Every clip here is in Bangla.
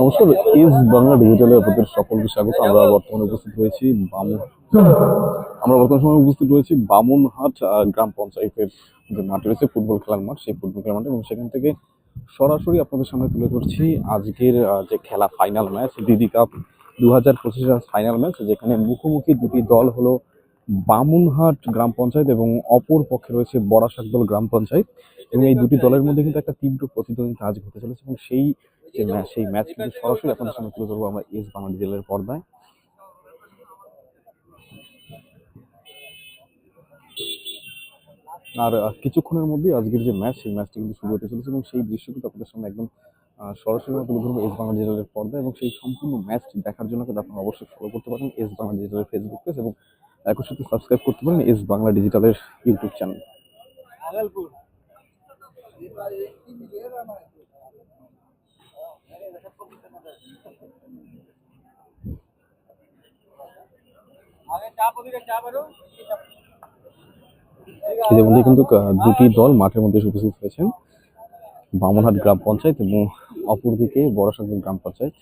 নমস্কার, ইজ বাংলা ডিজিটালে আপনাদের সকলকে স্বাগত। আমরা বর্তমান সময়ে উপস্থিত রয়েছি বামুনহাট গ্রাম পঞ্চায়েতের যে মাঠ রয়েছে, ফুটবল খেলার মাঠ, সেই ফুটবল খেলার মাঠে, এবং সেখান থেকে সরাসরি আপনাদের সামনে তুলে ধরছি আজকের যে খেলা, ফাইনাল ম্যাচ, দিদি কাপ 2025 ফাইনাল ম্যাচ, যেখানে মুখোমুখি দুটি দল হলো বামুনহাট গ্রাম পঞ্চায়েত এবং অপর পক্ষে রয়েছে বড়াশাকদল গ্রাম পঞ্চায়েত। এবং এই দুটি দলের মধ্যে কিন্তু একটা তীব্র প্রতিদ্বন্দ্বিতা আজ ঘটে চলেছে, এবং সেই ম্যাচ কিন্তু সরাসরি আপনাদের সামনে তুলে ধরবো আমরা এস বাংলা ডিজিটালের পর্দায়। আর কিছুক্ষণের মধ্যেই আজকের যে ম্যাচ, সেই ম্যাচটি কিন্তু শুরু হতে চলেছে, এবং সেই দৃশ্য কিন্তু আপনাদের সামনে একদম সরাসরি তুলে ধরবো এস বাংলা ডিজিটালের পর্দায়। এবং সেই সম্পূর্ণ ম্যাচটি দেখার জন্য কিন্তু আপনারা অবশ্যই ফলো করতে পারেন এস বাংলা ডিজিটালের ফেসবুক পেজ, এবং একই সাথে সাবস্ক্রাইব করতে পারেন এস বাংলা ডিজিটালের ইউটিউব চ্যানেল। ইতিমধ্যে কিন্তু দুটি দল মাঠের মধ্যে উপস্থিত হয়েছেন, বামুনহাট গ্রাম পঞ্চায়েত এবং অপরদিকে বড়াশাকদল গ্রাম পঞ্চায়েত।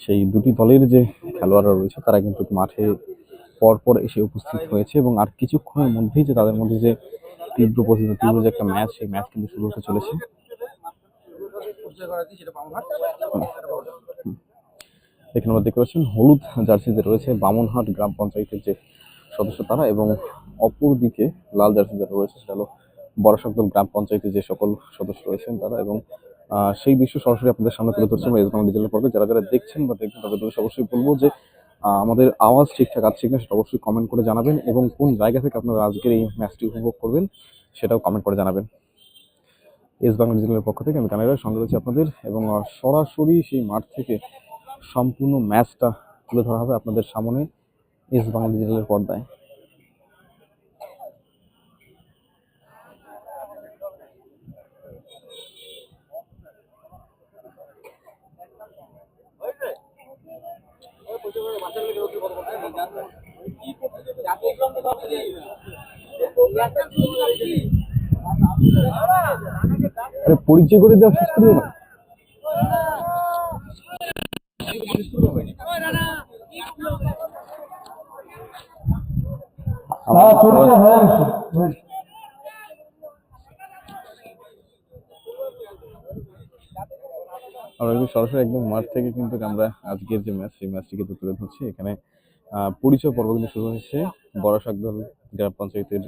সেই দুটি দলের যে খেলোয়াড়রা রয়েছে তারা কিন্তু মাঠে পরপর এসে উপস্থিত হয়েছে, এবং আর কিছুক্ষণের মধ্যেই যে তাদের মধ্যে যে তীব্র যে একটা ম্যাচ, সেই ম্যাচ কিন্তু শুরু হতে চলেছে। এখানে আমরা দেখতে পাচ্ছেন হলুদ জার্সিতে রয়েছে বামুনহাট গ্রাম পঞ্চায়েতের যে সদস্য তারা, এবং অপর দিকে লাল জার্সি যারা রয়েছে সেটা হলো বড়াশাকদল গ্রাম পঞ্চায়েতের যে সকল সদস্য রয়েছেন তারা। এবং সেই দৃশ্য সরাসরি আপনাদের সামনে তুলে ধরছে এস বাংলা ডিজিটাল পর্বে। যারা যারা দেখছেন বা দেখবেন তাদের অবশ্যই বলবো যে আমাদের আওয়াজ ঠিকঠাক আছে কিনা সেটা অবশ্যই কমেন্ট করে জানাবেন, এবং কোন জায়গা থেকে আপনারা আজকের এই ম্যাচটি উপভোগ করবেন সেটাও কমেন্ট করে জানাবেন। এস বাংলা ডিজিটালের পক্ষ থেকে আমি কানাডার সঙ্গে রয়েছি আপনাদের, এবং সরাসরি সেই মাঠ থেকে সম্পূর্ণ ম্যাচটা তুলে ধরা হবে আপনাদের সামনে এস বাংলা ডিজিটালের পর্দায়। পরিচয় করে দেওয়া শেষ করে না। আমরা কিন্তু সরাসরি একদম মাঠ থেকে কিন্তু আমরা আজকের যে ম্যাচ, সেই ম্যাচটি কিন্তু তুলে ধরছি। এখানে পরিচয় পর্ব কিন্তু শুরু হয়েছে। বড়াশাকদল গ্রাম পঞ্চায়েতের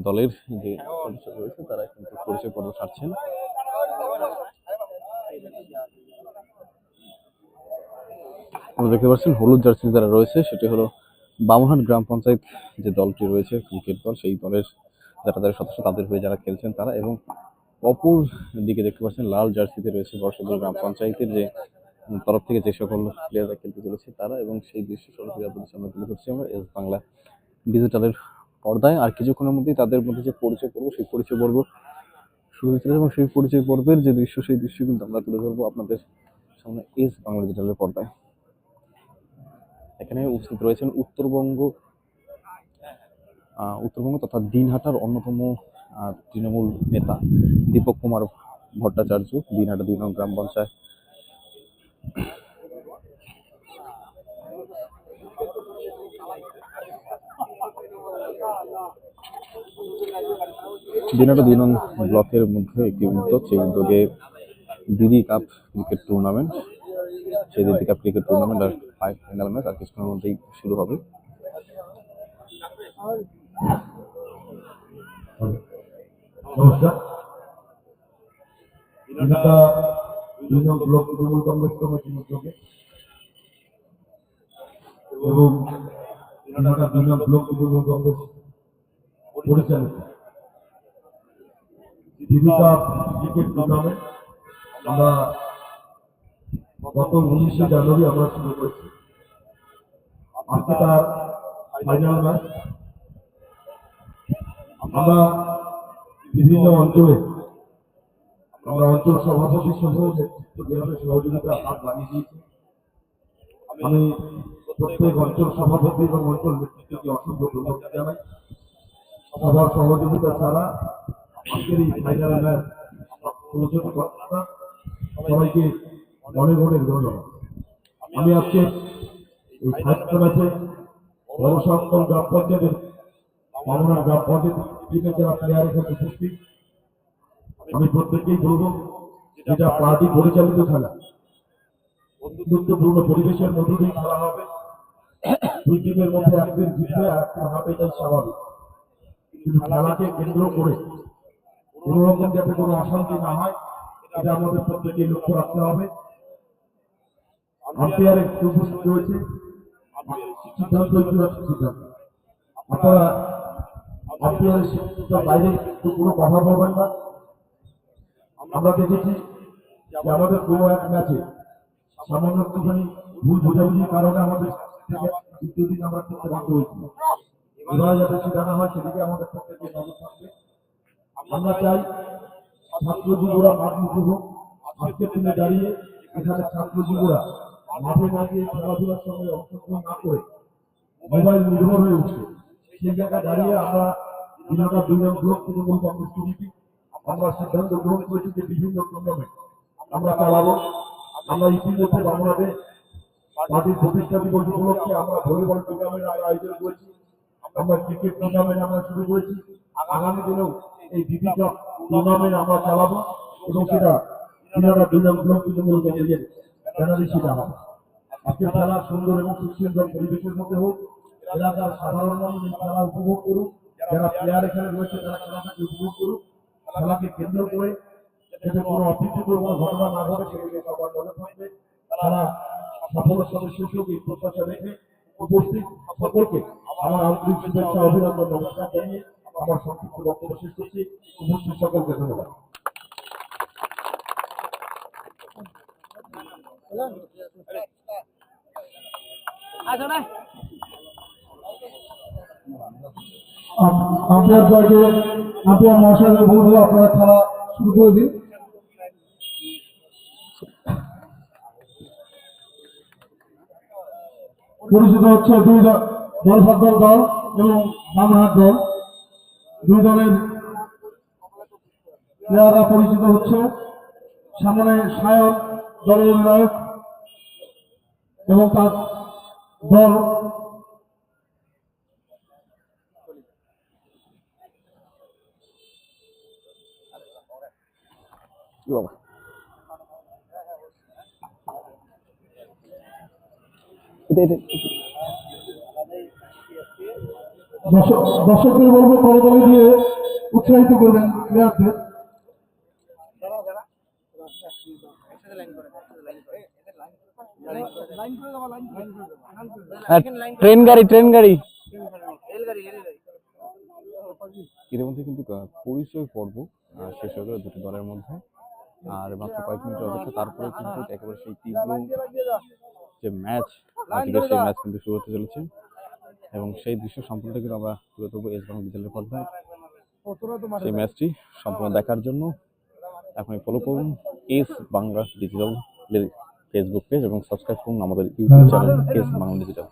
দলের যে সদস্য রয়েছে তারা কিন্তু পরিচয় পর্ব সারছেন। আমরা দেখতে পাচ্ছেন হলুদ জার্সি যারা রয়েছে সেটি হলো বামুনহাট গ্রাম পঞ্চায়েত যে দলটি রয়েছে, ক্রিকেট দল, সেই দলের যারা সদস্য তাদের হয়ে যারা খেলছেন তারা। এবং অপর দিকে দেখতে পাচ্ছেন লাল জার্সিতে রয়েছে বড়াশাকদল গ্রাম পঞ্চায়েতের যে তরফ থেকে যে সকল প্লেয়াররা খেলতে চলেছে তারা। এবং সেই দৃশ্য সরাসরি আপনাদের সামনে তুলে ধরছি আমরা এস বাংলা ডিজিটালের পর্দায়। আর কিছুক্ষণের মধ্যেই তাদের মধ্যে যে পরিচয় পর্ব, সেই পরিচয় পর্ব শুরু হয়েছিল, এবং সেই পরিচয় পর্বের যে দৃশ্য, সেই দৃশ্য কিন্তু আমরা তুলে ধরবো আপনাদের সামনে এস বাংলা ডিজিটালের পর্দায়। এখানে উপস্থিত রয়েছেন উত্তরবঙ্গ তথা দিনহাটার অন্যতম তৃণমূল নেতা দীপক কুমার ভট্টাচার্য, দিনহাটা 2 নং গ্রাম পঞ্চায়েত। দিনহাটা 2 নং ব্লকের মধ্যে একটি উদ্যোগ, সেই উদ্যোগে দিদি কাপ ক্রিকেট টুর্নামেন্ট, সেই দিদি কাপ ক্রিকেট টুর্নামেন্ট আর ফাইনাল ম্যাচ আর কিছুক্ষণের মধ্যেই শুরু হবে। নমস্কার, দিনহাটা 2 নং ব্লক তৃণমূল কংগ্রেস কমিটির উদ্যোগে এবং দিনহাটা 2 নং ব্লক তৃণমূল কংগ্রেস পরিচালিত দিদি কাপ ক্রিকেট টুর্নামেন্ট আমরা গত 19শে জানুয়ারি আমরা শুরু করেছি। আজকে তার ফাইনাল ম্যাচ। আমরা বিভিন্ন অঞ্চলে আমরা অঞ্চল সভাপতি সহ যেভাবে সহযোগিতা হাত বাড়িয়ে দিয়েছি, আমি প্রত্যেক অঞ্চল সভাপতি এবং অঞ্চল নেতৃত্বকে অসংখ্য ধন্যবাদ জানাই। সবার সহযোগিতা ছাড়া আজকের এই ফাইনাল ম্যাচ পৌঁছতে পারতাম না। সবাইকে অনেক অনেক ধন্যবাদ। আমি আজকে এই ফাইনাল ম্যাচে বড়শান্তল গ্রাম পঞ্চায়েতের বামুনহাট গ্রাম পঞ্চায়েত টিমের যারা প্লেয়ার এখানে উপস্থিত, আমি প্রত্যেককেই বলবো যেটা পার্টি পরিচালিত খেলা, বন্ধুত্বপূর্ণ পরিবেশের মধ্য দিয়ে খেলা হবে। দুই টিমের মধ্যে একদিন জিতবে আর একদিন হারবে, এটাই স্বাভাবিক। কিন্তু খেলাকে কেন্দ্র করে কোন রকম যাতে কোনো অশান্তি না হয়, এটা আমাদের প্রত্যেকেই লক্ষ্য রাখতে হবে। আম্পায়ারের উপস্থিত রয়েছে, সিদ্ধান্ত সিদ্ধান্ত আপনারা আম্পায়ারের সিদ্ধান্তের বাইরে কোনো কথা বলবেন না। আমরা দেখেছি যে আমাদের কোনো এক ম্যাচে সামান্য একটুখানি ভুল বোঝাবুঝির কারণে আমাদের থেকে দ্বিতীয় দিন আমরা করতে বাধ্য হয়েছিল। এবার যাতে সেটা না হয় সেদিকে আমাদের প্রত্যেকে নজর থাকবে। আমরা চাই ছাত্র যুবরা মাঠমুখী হোক। আজকের দিনে দাঁড়িয়ে এখানে ছাত্র যুবরা মাঠে না গিয়ে খেলাধুলার সঙ্গে অংশগ্রহণ না করে মোবাইল নির্ভর হয়ে উঠছে। সেই জায়গায় দাঁড়িয়ে আমরা দিনটা 2 নং ব্লক তৃণমূল কংগ্রেস কমিটি আমরা সিদ্ধান্ত গ্রহণ করেছি যে বিভিন্ন টুর্নামেন্ট আমরা চালাবো। আমরা ইতিমধ্যে বাংলাদেশ পার্টির প্রতিষ্ঠা দিবস উপলক্ষে আমরা ভলিবল টুর্নামেন্ট আয়োজন করেছি, আমরা ক্রিকেট টুর্নামেন্ট আমরা শুরু করেছি। আগামী দিনেও এই বিভিন্ন টুর্নামেন্ট আমরা চালাবো এবং সেটা দিনটা 2 নং ব্লক তৃণমূল কংগ্রেসের ব্যানারে সেটা হবে। আজকের খেলা সুন্দর এবং সুশৃঙ্খল পরিবেশের মধ্যে হোক, এলাকার সাধারণ মানুষ এই খেলা উপভোগ করুক, যারা প্লেয়ার এখানে রয়েছে তারা খেলাটাকে উপভোগ করুক। খেলাকে কেন্দ্র করে যাতে কোনো অপ্রীতিকর কোনো ঘটনা না ঘটে সেদিকে সবার নজর থাকবে। তারা সকলের সদস্য হিসেবে এই প্রত্যাশা রেখে উপস্থিত সকলকে আমার আন্তরিক শুভেচ্ছা অভিনন্দন নমস্কার জানিয়ে আমার সংক্ষিপ্ত বক্তব্য শেষ করছি। উপস্থিত সকলকে ধন্যবাদ। আম্পায়ার দলকে আম্পায়ার মহাশয়কে বলবো আপনারা খেলা শুরু করে দিন। পরিচিত হচ্ছে দুই দল দল এবং বামহাট দল, দুই দলের প্লেয়াররা পরিচিত হচ্ছে। সামনে সায়ন দলের অধিনায়ক এবং তার দল, কি বাবা দর্শকদের বলবো করতালি দিয়ে উৎসাহিত করবেন প্লেয়ারদের। ট্রেন গাড়ি এর মধ্যে কিন্তু পরিচয় পর্ব শেষ হয়ে গেল দুটি দলের মধ্যে, আর মাত্র কয়েক মিনিটের অপেক্ষা, তারপরে কিন্তু একেবারে সেই তীব্র যে ম্যাচ সেই ম্যাচ কিন্তু শুরু হতে চলেছে এবং সেই দৃশ্য সম্পূর্ণ কিন্তু আমরা তুলে ধরবো এস বাংলা ডিজিটালের পর্দায়। সেই ম্যাচটি সম্পূর্ণ দেখার জন্য এখনই ফলো করুন S Bangla digital Facebook page এবং সাবস্ক্রাইব করুন আমাদের YouTube channel S Bangla digital.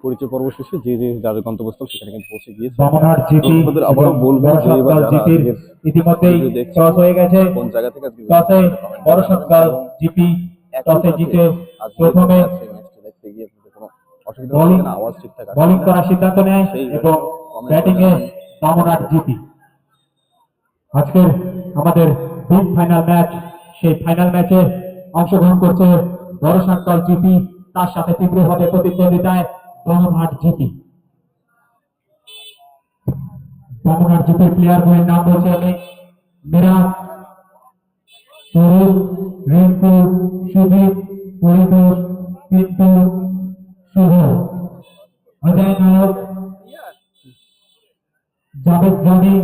পরিচয় পর্ব শেষে যে যার গন্তব্যস্থল সেখানে কিন্তু পৌঁছে গিয়েছে। বামনহাট জিপি আবারও বলবো যে এবার জিপির ইতিমধ্যেই টস হয়ে গেছে। কোন জায়গা থেকে টসে বড়শান্তল জিপি টসে জিতে প্রথমে দেখতে গিয়ে কোনো অসুবিধা হচ্ছে না, আওয়াজ ঠিকঠাক আছে, বোলিং করার সিদ্ধান্ত নেয় এবং ব্যাটিং এ বামনহাট জিপি। আজকের আমাদের বিগ ফাইনাল ম্যাচ, সেই ফাইনাল ম্যাচে অংশগ্রহণ করছে বড়শান্তল জিপি, তার সাথে তীব্রভাবে প্রতিদ্বন্দ্বিতায় বামনহাট জিপি। বামনহাট জিপির প্লেয়ারগুলির নাম বলছে আমি: মিরাজ, তরুণ, রিঙ্কু, সুদীপ, পরিতোষ, পিন্টু, শুভ, অজয় নায়ক, জাভেদ জনি,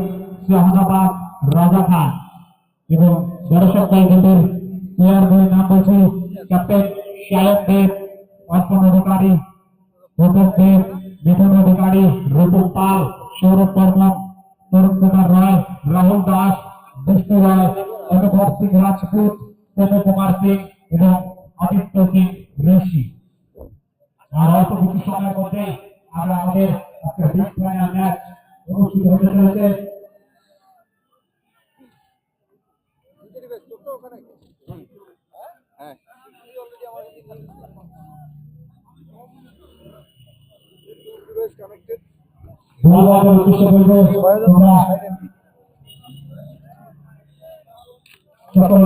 শাহজাবাদ, রাজা খান। এবং বড়শান্তল জিপির প্লেয়ারগুলির নাম বলছি: ক্যাপ্টেন শায়ন দেব, অর্পণ অধিকারী, রূপক দেব, মিঠুন অধিকারী, রূপক পাল, সৌরভ বর্মন, তরুণ কুমার রায়, রাহুল দাস, বিষ্ণু রায়, অনুভব সিং রাজপুত, তনু কুমার সিং এবং আদিত্য সিং ঋষি। আর অল্প কিছু সময়ের মধ্যে আমরা আমাদের বিগ ফাইনাল ম্যাচ অনুষ্ঠিত হতে চলেছে। হ্যাঁ ধন্যবাদের উদ্দেশ্য বলবো তোমরা সকল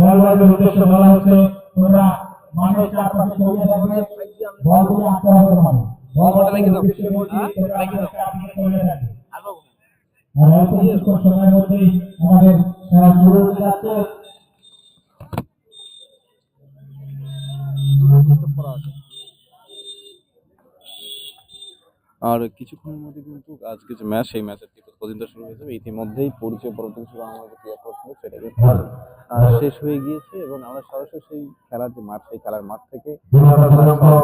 বলবাদের উদ্দেশ্য বলা হচ্ছে তোমরা মাঠের চারপাশে ছড়িয়ে থাকবে বলগুলো আঁকতে হবে তোমাদের আর অল্প কিছুক্ষণ সময়ের মধ্যেই আমাদের খেলা শুরু হতে যাচ্ছে। আর কিছুক্ষণের মধ্যে কিন্তু আজকে যে ম্যাচ সেই ম্যাচের প্রতিযোগিতা শুরু হয়ে যাবে। ইতিমধ্যেই পরিচয় পর্বটি ছিল আমাদের ক্রিয়া করছিল, সেটা কিন্তু শেষ হয়ে গিয়েছে এবং আমরা সরাসরি সেই খেলার যে মাঠ, সেই খেলার মাঠ থেকে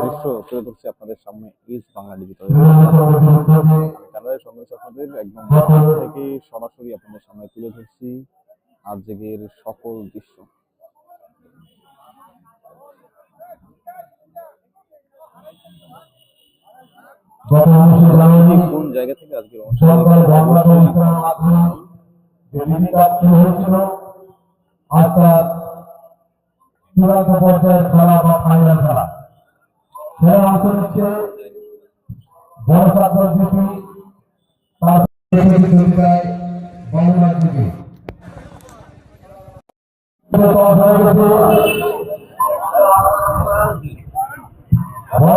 দৃশ্য তুলে ধরছি আপনাদের সামনে ইস বাংলা ডিজিটাল। ক্যামেরার সঙ্গে আপনাদের একদম মাঠ থেকে সরাসরি আপনাদের সামনে তুলে ধরছি আজকের সকল দৃশ্য। কোন জায়গা থেকে আজকের চূড়ান্ত পর্যায়ের খেলা বা ফাইনাল খেলা খেলা অংশ নিচ্ছে বড় সাগর জিপি তার বাংলার জিপি বড়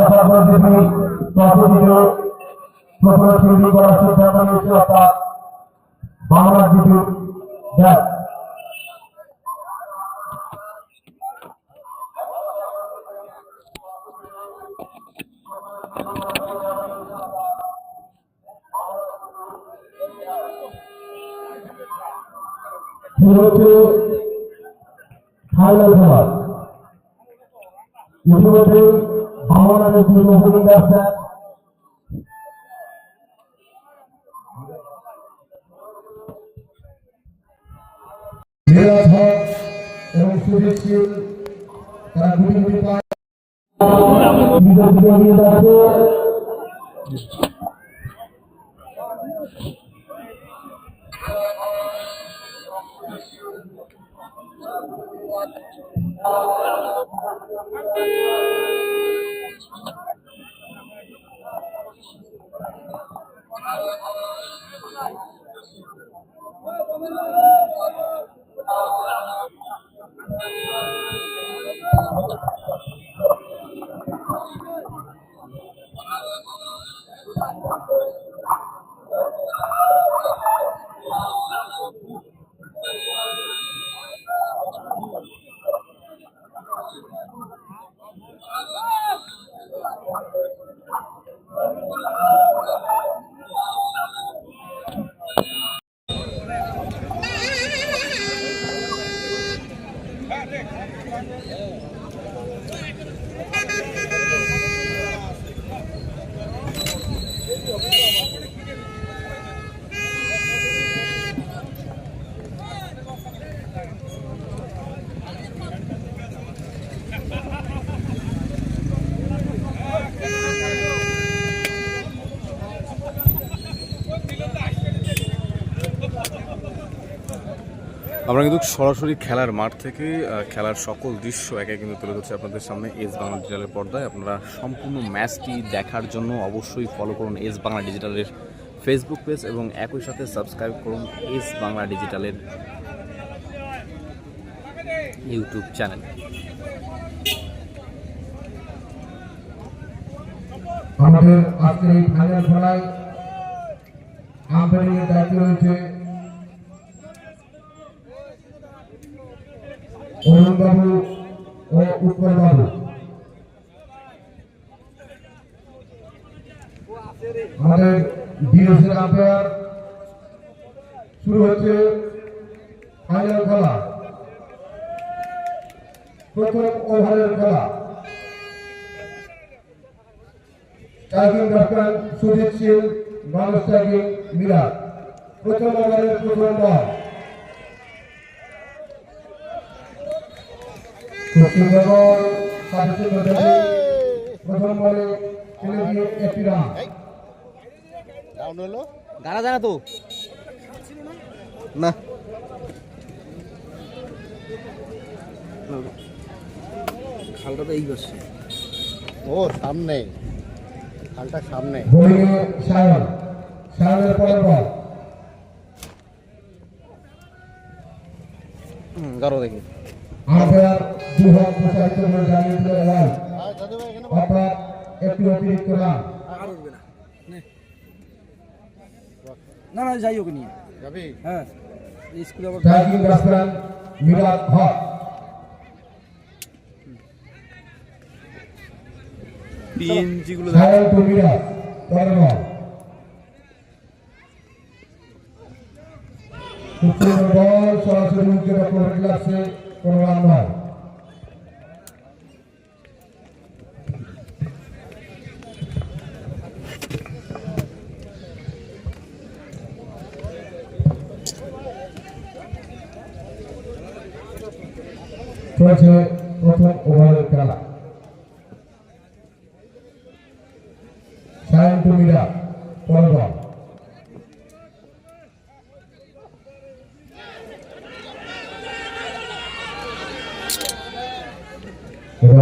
সাগর জিপি প্রতিদিনে প্রথমে তৈরি করার সিদ্ধান্ত নিয়েছে, অর্থাৎ বাংলার জিপি ব্যাট হচ্ছে ফাইনাল খেলা। ইতিমধ্যে বাংলাদেশের দুই ওপেনিং ব্যাটসম্যান এবং সুজিত সিং তারা গুটি গুটি পায় আমরা কিন্তু সরাসরি খেলার মাঠ থেকে খেলার সকল দৃশ্য একে কিন্তু তুলে ধরছি আপনাদের সামনে এস বাংলা ডিজিটালের পর্দায়। আপনারা সম্পূর্ণ ম্যাচটি দেখার জন্য অবশ্যই ফলো করুন এস বাংলা ডিজিটালের ফেসবুক পেজ এবং একই সাথে সাবস্ক্রাইব করুন এস বাংলা ডিজিটালের ইউটিউব চ্যানেল। আমাদের আজকের এই ফাইনাল খেলায় আম্পায়ারের দায়িত্ব রয়েছে অরুণ বাবু ও উৎপল বাবু। আমাদের ডিএসএল আম্পায়ার। শুরু হচ্ছে ফাইনাল খেলা, প্রথম ওভারের খেলা। Striking batsman Sujit Singh, non striking Miraj. প্রথম ওভারের প্রথম বল। পশ্চিমবঙ্গ প্রথম বলে খেলে দিয়ে একটি রান। গানা জানা তো না খালটা তো এই পাশে। ও সামনে, খালটা সামনে। বোলিংয়ে সায়ন, সায়নের পরের বল। গারো দেখি। আম্পায়ার দু হাত প্রসারিত করে জানিয়ে দিল রান। অর্থাৎ একটি অতিরিক্ত রান। না না যাই হোক নিয়ে যাবি? হ্যাঁ স্কুলে আবার স্ট্রাইকিং ব্যাটসম্যান মিরাজ হক। পিএনজি গুলো সায়ন টু মিরাজ, পরের বল। সুপ্রিম বল সরাসরি উইকেট রক্ষক লাগছে, কোনো রান নয়। চলছে প্রথম ওভারের খেলা। সায়ন টু মিরাজ, পরের বল।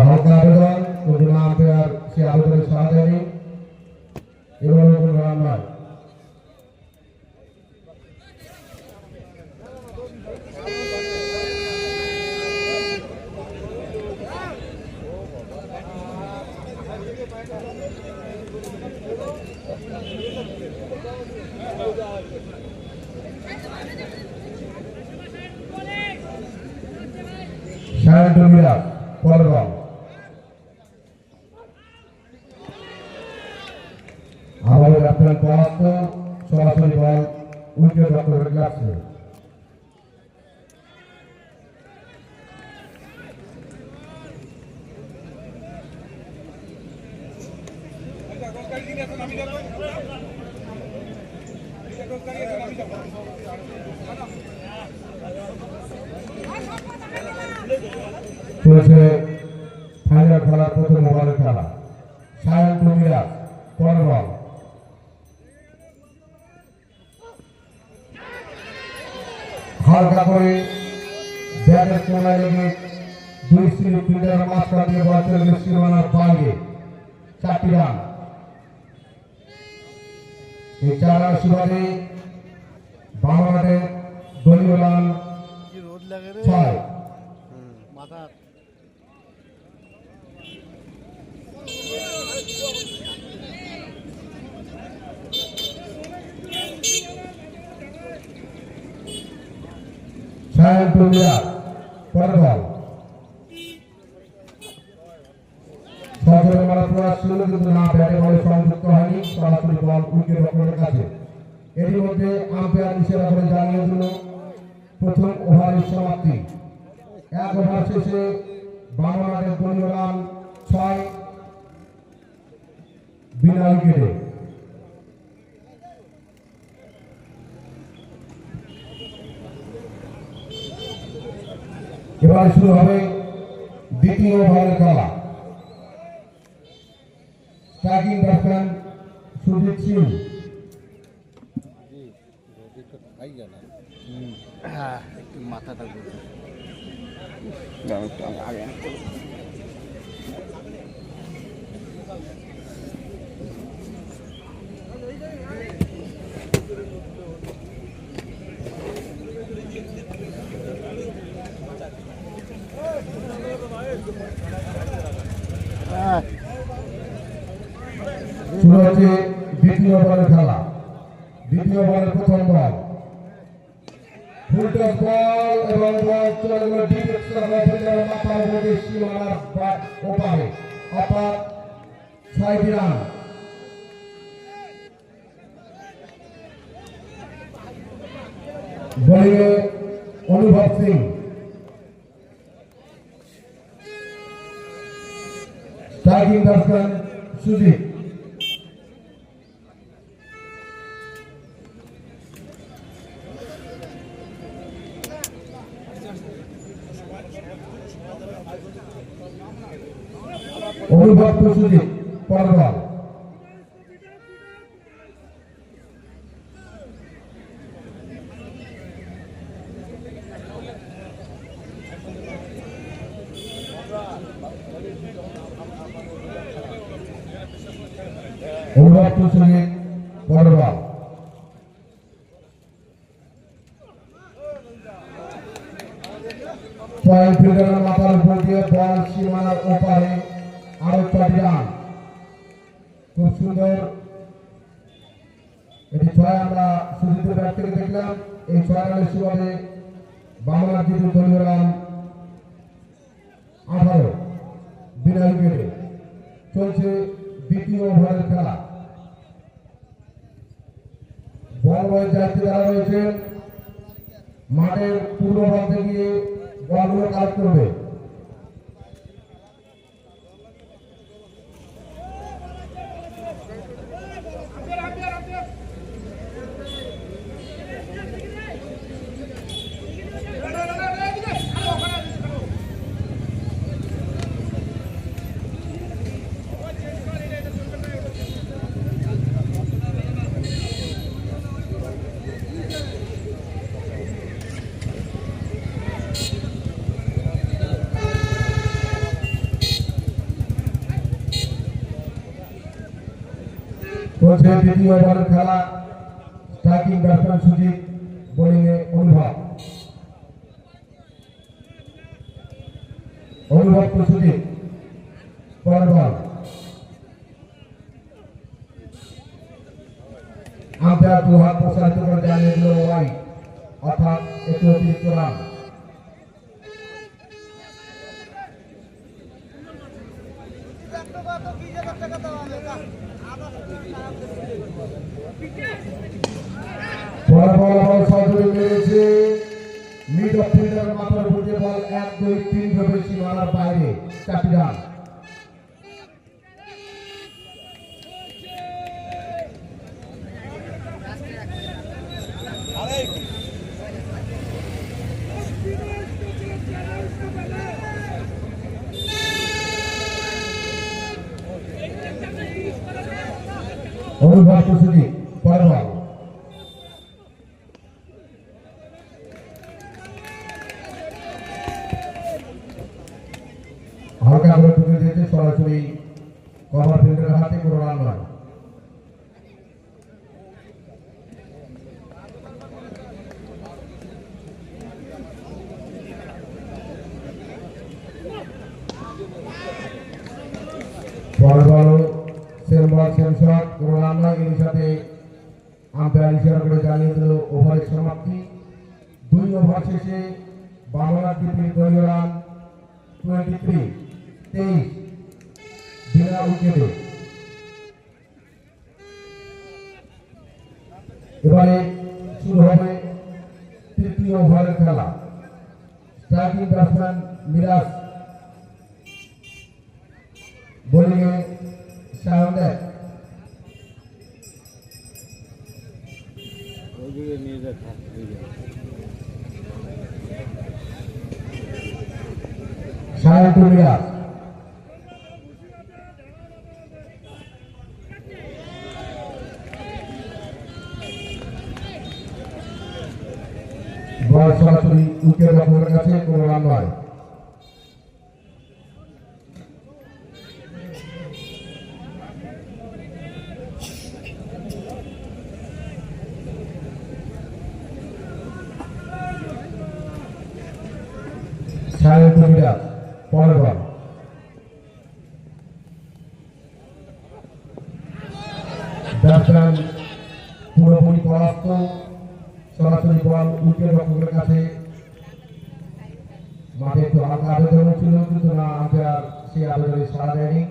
হালকা আবেদন, কিন্তু আম্পায়ার সে আবেদনের সাড়া দেয়নি এবং কোনো রান নয়। সায়ন টু মিরাজ, পরের বল। আবার ব্যাটসম্যান পরাস্ত, সরাসরি বল উইকেট রক্ষক লাগছে। চলছে ফাইনাল খেলার প্রথম ওভারের খেলা। সায়ন টু মিরাজ, পরের বল। হালকা করে ব্যাটের কোনায় লেগে দুই স্লিপ ফিল্ডারের মাঝখান দিয়ে বল চলে গেছে সীমানার বাইরে। 4টি রান। এই 4 রান সুবাদে বাংলাদেশের দলীয় রান 6। মাথা সায়ন টু মিরাজ, পরের বল। সজরে মারা প্রয়াস ছিল কিন্তু না ব্যাটে বলে সংযুক্ত হয়নি, সরাসরি বল উইকেট রক্ষকের কাছে। এরই মধ্যে আম্পায়ার ইশারা করে জানিয়ে দিল প্রথম ওভারের সমাপ্তি। 1 ওভার শেষে বাংলাদেশের দলীয় রান 6 বিনা উইকেটে। এবারে শুরু হবে দ্বিতীয় ওভারের খেলা। Striking batsman Sujit Singh. একটু মাথাটা ঘুরে। আগে শুরু হচ্ছে দ্বিতীয় ওভারের খেলা। দ্বিতীয় ওভারের প্রথম বল। ফুল টস বল এবং বল চলে গেল ডিপ এক্সট্রা ফিল্ডারের মাথার উপরে সীমানার ওপারে। অর্থাৎ 6টি রান। বোলিংয়ে অনুভব সিং। Striking batsman Sujit. অনুভব সুজিত, পরের বল। অনুভব সঙ্গে পরের বল পয়েন্ট ফিল্ডারের মাথার উপর দিয়ে বল সীমানার ওপারে আরো 6টি রান খুব সুন্দর এটি 6 আমরা সুজিত ব্যাট থেকে দেখলাম এই 6 রানের সুবাদে বাংলার জিতু দলীয় রান 18 বিনা উইকেটে চলছে দ্বিতীয় ওভারের খেলা বল বয়ের দায়িত্বে যারা রয়েছে মাঠের পূর্ব প্রান্তে গিয়ে বলগুলো কালেক্ট করবে চলছে দ্বিতীয় ওভারের খেলা স্ট্রাইকিং ব্যাটসম্যান সুজিত বোলিং এ অনুভব তো সুজিত পরের বল আম্পায়ার 2 হাত প্রসারিত করে জানিয়ে দিল ওয়াইড অর্থাৎ একটি অতিরিক্ত রান পরের বল সহজে মেরেছে মিড অফ ফিল্ডারের মাথার উপর দিয়ে বল 1 2 3 ভাবে সীমানার বাইরে 4টি রান অনুভব সুজিত পরের বল হালকা করে টুকে দিয়েছে সরাসরি কভার ফিল্ডারের হাতে কোনো রান নয় পরের বল সেম বল সেম শট কোনো রান নয় এর সাথে আম্পায়ার ইশারা করে জানিয়ে দিল ওভারের সমাপ্তি 2 ওভার শেষে বাংলার টিমের দলীয় রান 23 বিনা উইকেটে এবারে শুরু হবে তৃতীয় ওভারের খেলা স্ট্রাইকিং ব্যাটসম্যান মিরাজ বোলিং এ শাহনাজ শাহনাজ মিরাজ বল সরাসরি উইকেট রক্ষকের কাছে কোনো রান নয় শাহনাজ মিরাজ পরের বল ব্যাটসম্যান পুরোপুরি পরাস্ত সরাসরি বল উইকেট রক্ষকের কাছে মাঠে একটু হালকা আবেদন ছিল কিন্তু না আম্পায়ার সেই আবেদনে সাড়া দেয়নি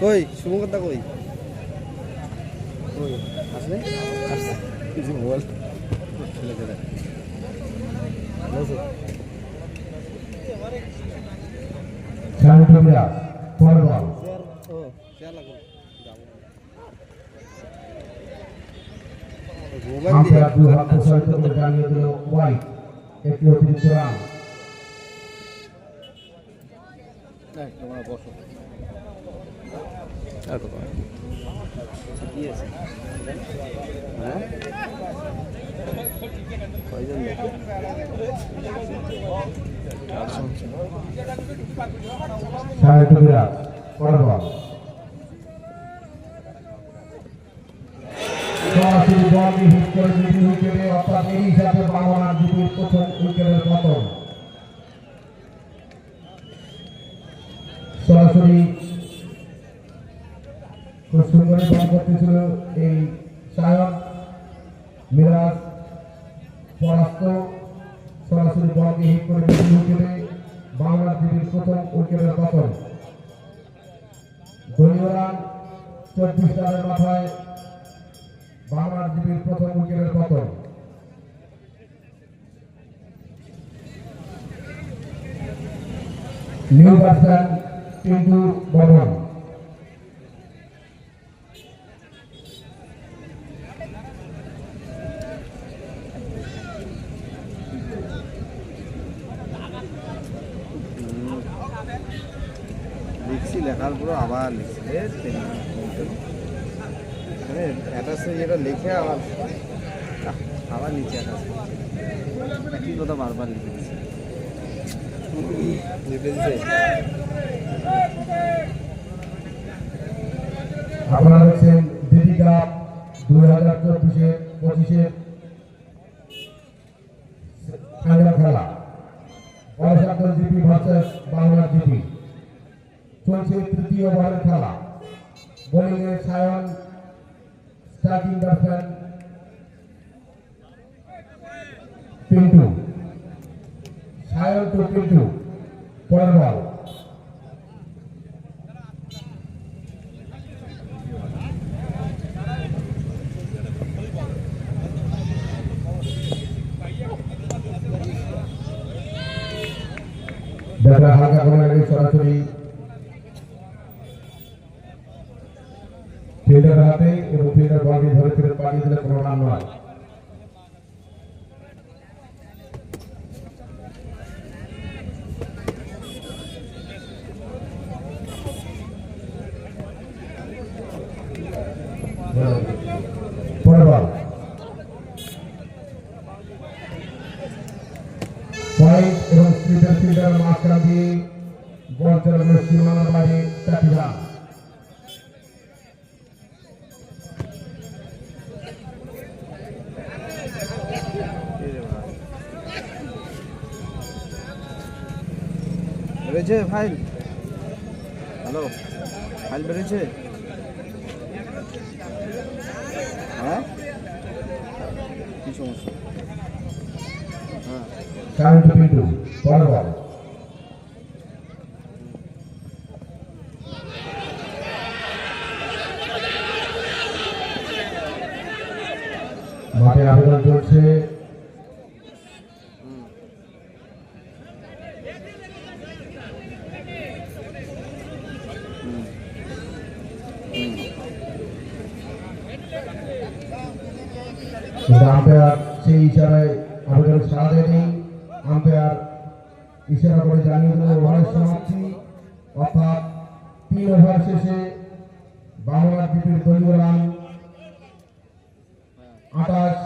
কই শুভঙ্করদা কই কই আসলে কিছু বল ছেলেদের শাহনাজ মিরাজ পরের বল ও চেয়ার লাগো আম্পায়ার 2 হাত প্রসারিত করে জানিয়ে দিল ওয়াইড একটি অতিরিক্ত রান না তোমরা বসো আর কত কি আছে হ্যাঁ কয়জন দেখো সাহেবরা পরবর্তী সরাসরি বলকে হিট করে দ্বিতীয় উইকেটে অর্থাৎ এই হিসাবে বাংলার দ্বিতীয় প্রথম উইকেটের পতন সরাসরি খুব সুন্দর বল করতেছিল এই সায়ন মিরাজ পরাস্ত সরাসরি বলকে হিট করে দ্বিতীয় উইকেটে বাংলার দ্বিতীয় প্রথম উইকেটের পতন দলীয় রান 24 রানের মাথায় বাংলার দ্বীপের প্রথম উইকেটের পতন নিউ ব্যাটসম্যান পিন্টু বর্মন লিখছি লেখার পুরো আবার লিখছি অ্যাটাচে যেটা লিখে আবার আবার নিচে অ্যাটাচ একই কথা বারবার লিখে দিচ্ছে আপনারা দেখছেন দিদি কাপ 2024-25 ফাইনাল খেলা বর্ষাকাল জিপি ভার্সেস বাংলা জিপি চলছে তৃতীয় ওভারের খেলা বোলিং এ Sayan starting batsman Pintu Sayan to Pintu পরের বল দেখা হালকা করে সরাসরি ফিল্ডার হাতে এবং ফিল্ডার বলকে ধরে ফেরত পাঠিয়ে দিলে কোনো রান নয় পরের বল পয়েন্ট এবং স্লিপের ফিল্ডার মাঝখান দিয়ে বল চালানোর সীমানার বাইরে 4টি রান বেরিয়েছে ফাইল হ্যালো ফাইল বেরিয়েছে হ্যাঁ কি সমস্যা হ্যাঁ সায়ন টু পিন্টু পরের বল মাঠে আবেদন চলছে আম্পায়ার সেই ইশারায় আবেদন সাড়া দেয়নি আম্পায়ার ইশারা করে জানিয়ে দিল ওভারের সমাপ্তি অর্থাৎ 3 ওভার শেষে বাংলার দ্বীপের দলীয় রান 28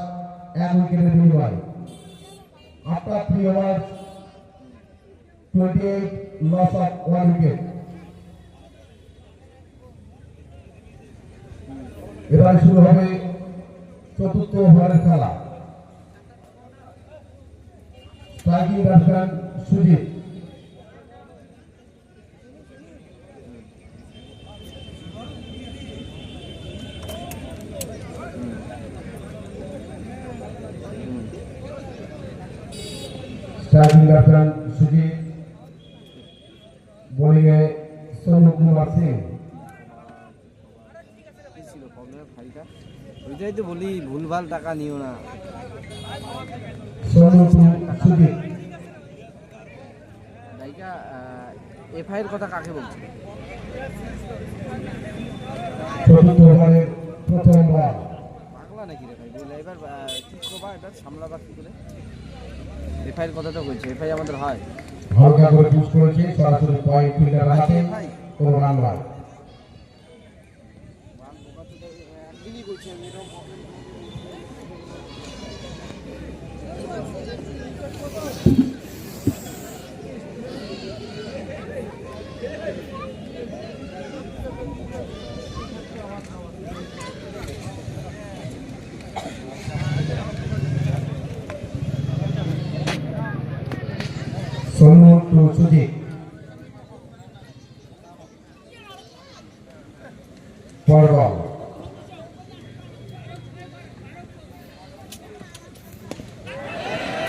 এক উইকেটের বিনিময় after 3 over 28 loss of 1 wicket এবার শুরু হবে চতুর্থ ওভারের খেলা striking batsman Sujit striking batsman Sujit bowling এ সোনু কুমার সিং ছিল প্রবলেমের ফাইলটা ওইটাই তো বলি ভুলভাল টাকা নিও না সোনু সুজিত লাইকা এফআইআর কথা কাকে বলছিল চতুর্থ ওভারের প্রথম বল পাগলা নাকি রে ভাই বলে এবার ঠিক করবা এটা সামলাবা কি করে এফআইআর কথাটা বলছে এফআইআর আমাদের হয় হালকা করে পুশ করেছে, সরাসরি পয়েন্ট ফিল্ডার হাতে, কোনো রান নয়। Sonu to Sujit, four ball.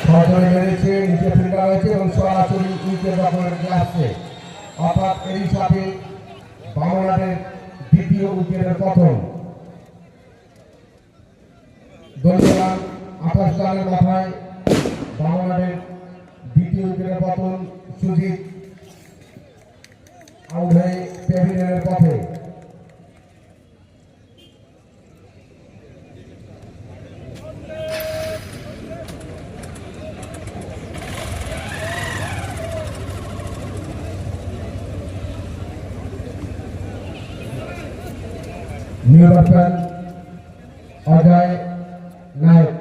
সরাসরি মেরেছে, নিচে ফিল্ডার হয়েছে এবং সরাসরি উইকেট দখলের দিকে আসছে, অর্থাৎ এরই সাথে বাংলাদেশের দ্বিতীয় উইকেটের পতন। দলীয় রান 28 রানের মাথায় বাংলাদেশ দ্বিতীয় উইকেটের পতন। সুজিত আউট হয়ে প্যাভিলিয়নের পথে। নিউ ব্যাটসম্যান অজয় নায়ক।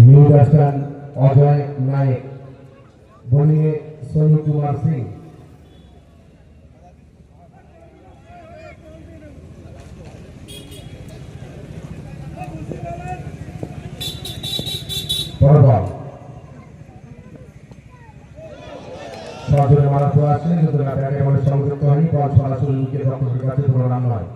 নিউ ব্যাটসম্যান অজয় নায়ক, বোলিংয়ে সোনু কুমার সিং। সরাসরি মারা তো আসছে, কিন্তু ব্যাটে বলে সংযুক্ত হয়নি, বল সরাসরি উইকেট রক্ষকের কাছে, কোনো রান নয়।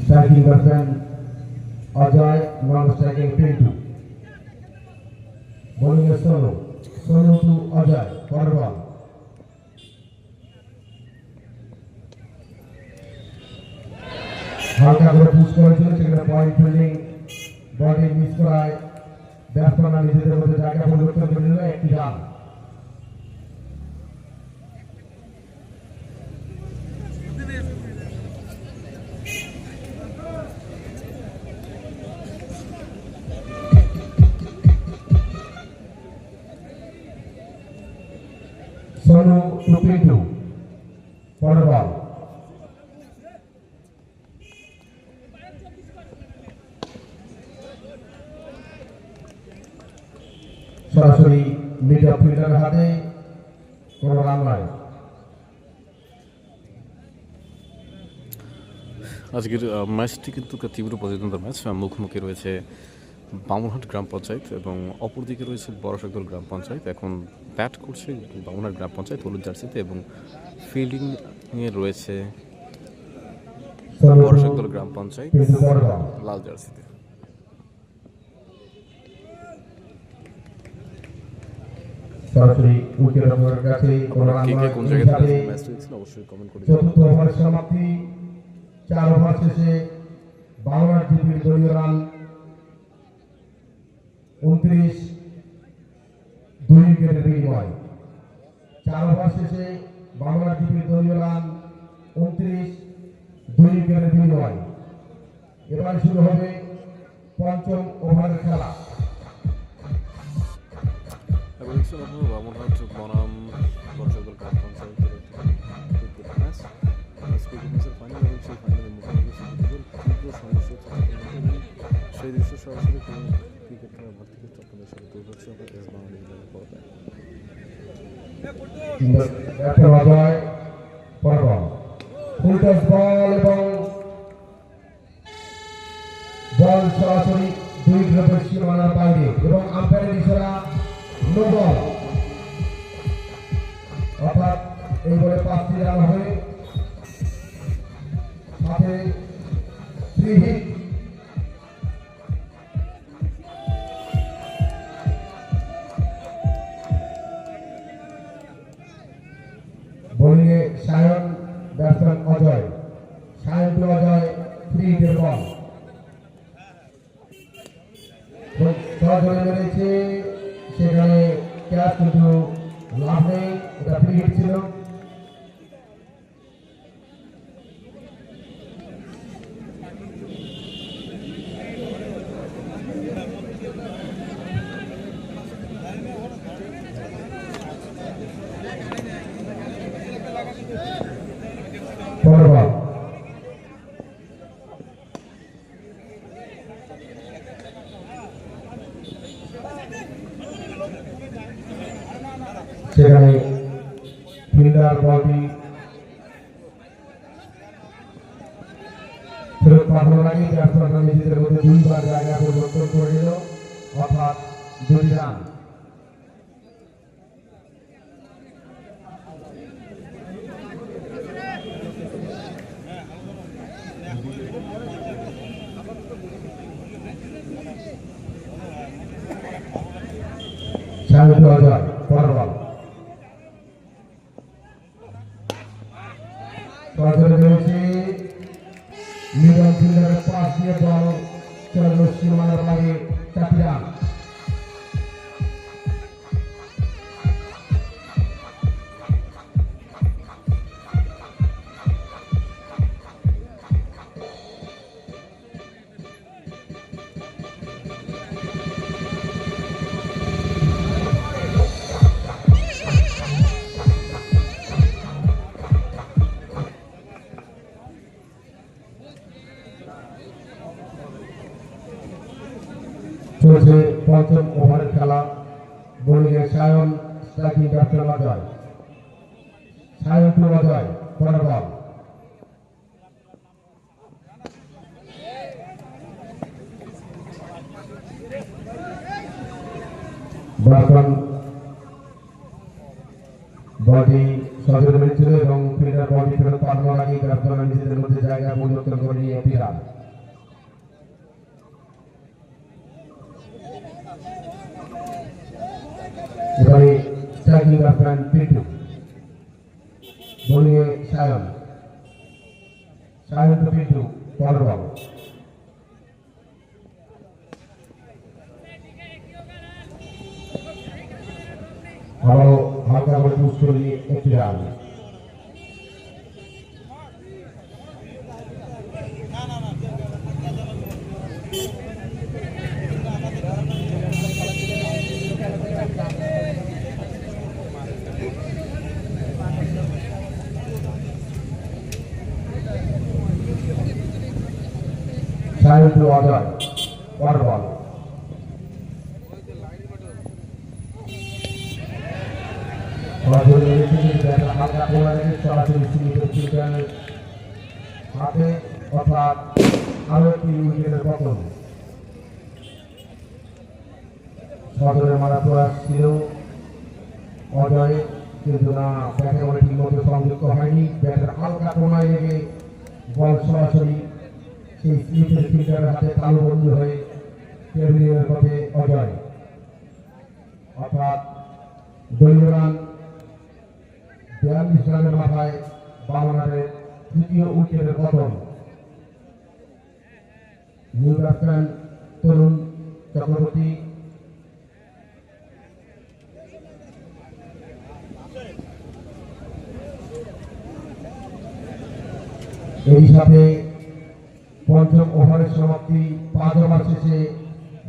Striking batsman Ajay, non striking Pintu. বোলিংয়ে Sonu, Sonu to Ajay, four ball. হালকা করে পুশ করেছিল, সেখানে পয়েন্ট ফিল্ডিং বডি মিস করায় ব্যাটসম্যানরা নিজেদের মধ্যে জায়গা পরিবর্তন করে নিল, একটি run. Sonu to Pintu, four ball. সরাসরি মিড অফ ফিল্ডারের হাতে, কোনো রান নয়। আজকের ম্যাচটি কিন্তু তীব্র প্রতিদ্বন্দ্বের ম্যাচ। মুখোমুখি রয়েছে বামুনহাট গ্রাম পঞ্চায়েত এবং অপরদিকে রয়েছে বড়শাকদল গ্রাম পঞ্চায়েত। এখন ব্যাট করছে বামুনহাট গ্রাম পঞ্চায়েত হলুদ জার্সিতে এবং ফিল্ডিংয়ে রয়েছে বড়শাকদল গ্রাম পঞ্চায়েত লাল জার্সিতে। সরাসরি উইকেট রক্ষকের কাছে, কোনো রান কে কে নয়। কোন জায়গা থেকে ম্যাচটি দেখছিল অবশ্যই কমেন্ট করে জানাবেন। চতুর্থ ওভারের সমাপ্তি, 4 ওভার শেষে বাংলার জিপির দলীয় রান 29, 2 উইকেটের বিনিময়। 4 ওভার শেষে বাংলার জিপির দলীয় রান 29, 2 উইকেটের বিনিময়। এবার শুরু হবে পঞ্চম ওভারের খেলা। এবং দেখছেন আপনারা বামুনহাট বনাম বড়শাকদল গ্রাম পঞ্চায়েতের একটি ম্যাচ। ম্যাচের ফাইনাল এবং সেই ফাইনালের মুখোমুখি তীব্র সমস্যা সেই দৃশ্য সরাসরি ক্রিকেট খেলার মাঠ থেকে আপনাদের সাথে তুলে ধরছি আমরা এস বাংলা নিউজের পর্দায়। Ajay, four ball. Full toss ball এবং বল সরাসরি 2 গ্রুপের সীমানার বাইরে এবং আম্পায়ারের ইশারা নো বল, অর্থাৎ এই বলে 5টি রান হবে, সাথে 3 হিট। ক্যাচ কিন্তু লাভ নেই, এটা ফ্রি হিট ছিল। পরের বল। সেখানে ফিল্ডার বলটি ফেরত পাঠানোর আগে ব্যাটসম্যানরা নিজেদের মধ্যে দুইবার জায়গা পরিবর্তন করে নিল, অর্থাৎ 2 রান। শাহিদুল অজয় পরের বল। সরাসরি রয়েছে মিডল ফিল্ডারের পাশ দিয়ে বল চলল সীমানার লাগে 4 রান। চলছে পঞ্চম ওভারের খেলা। বোলিংয়ে Sayan, striking batsman Ajay. Sayan to Ajay পরের বল। ব্যাটসম্যান বলটি সজোরে হয়েছিল এবং ফিল্ডার বলটি ফেরত পাঠানোর আগে ব্যাটসম্যান নিজেদের মধ্যে জায়গা পরিবর্তন করে নিয়ে 1 রান। এবারে স্ট্রাইকিং ব্যাটসম্যান পিন্টু, বোলিংয়ে সায়ন। সায়ন টু পিন্টু পরের বল। আরো হালকা করে পুশ করে নিয়ে 1 রান। সায়ন টু অজয় পরের বল। হালকা কোলা রেখে সরাসরি ফিল্ডারের হাতে, অর্থাৎ আরো 3 উইকেটের পতন। সজোরে মারা প্রয়াস ছিল অজয়, কিন্তু না ব্যাটে অনেক ঠিক মতো সংযুক্ত হয়নি। ব্যাটের হালকা কোনায় লেগে বল সরাসরি সেই স্লিপের ফিল্ডারের হাতে তালুবন্দী হয়ে টেবিলের পথে অজয়, অর্থাৎ দলীয় রান 42 রানের মাথায় 52 রানের 3য় উইকেটের পতন। নিউ ব্যাটসম্যান তরুণ চক্রবর্তী এই সাথে পঞ্চম ওভারের সমাপ্তি। 5 ওভার শেষে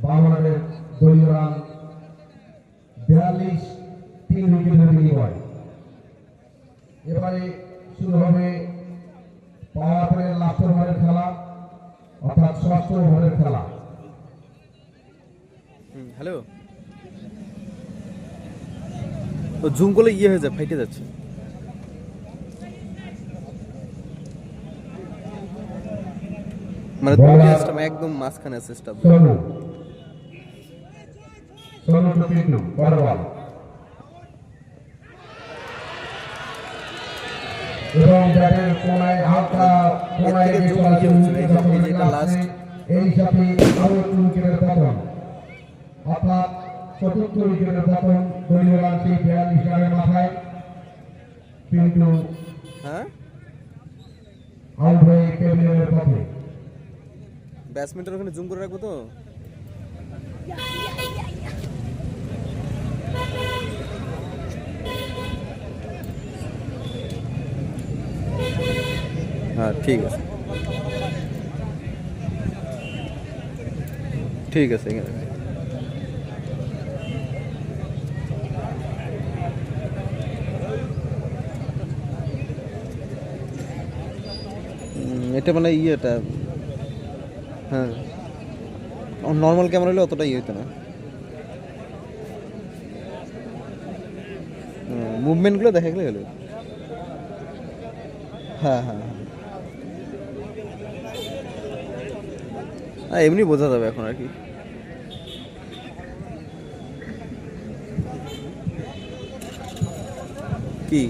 52 রানের দলীয় রান 42, 3 উইকেটের বিনিময়। এবারে শুরু হবে পাওয়ার প্লের লাস্ট ওভারের খেলা, অর্থাৎ 6ষ্ঠ ওভারের খেলা। হ্যালো, তো জুম করলে হয়ে যায়, ফাইটে যাচ্ছে। মানে সিস্টেম একদম মাঝখানে সিস্টেম। সোনু টু পিন্টু পরের বল। এবং ব্যাটের কোনায় হালকা কোনায় লেগে সরাসরি এই সাথে আরো 2 উইকেটের পতন, অর্থাৎ 4র্থ উইকেটের পতন। দলীয় রান সেই 42 রানের মাথায় পিন্টু আউট হয়ে টেবিলের পথে। ব্যাটসম্যানটার ওখানে জুম করে রাখবো তো। হ্যাঁ ঠিক আছে, ঠিক আছে এখানে। এটা মানে ইয়েটা, হ্যাঁ নর্মাল ক্যামেরা হলে অতটা ইয়ে হতো না, মুভমেন্টগুলো দেখা গেলে হলো। হ্যাঁ হ্যাঁ হ্যাঁ, এমনি বোঝা যাবে এখন আর কি। কি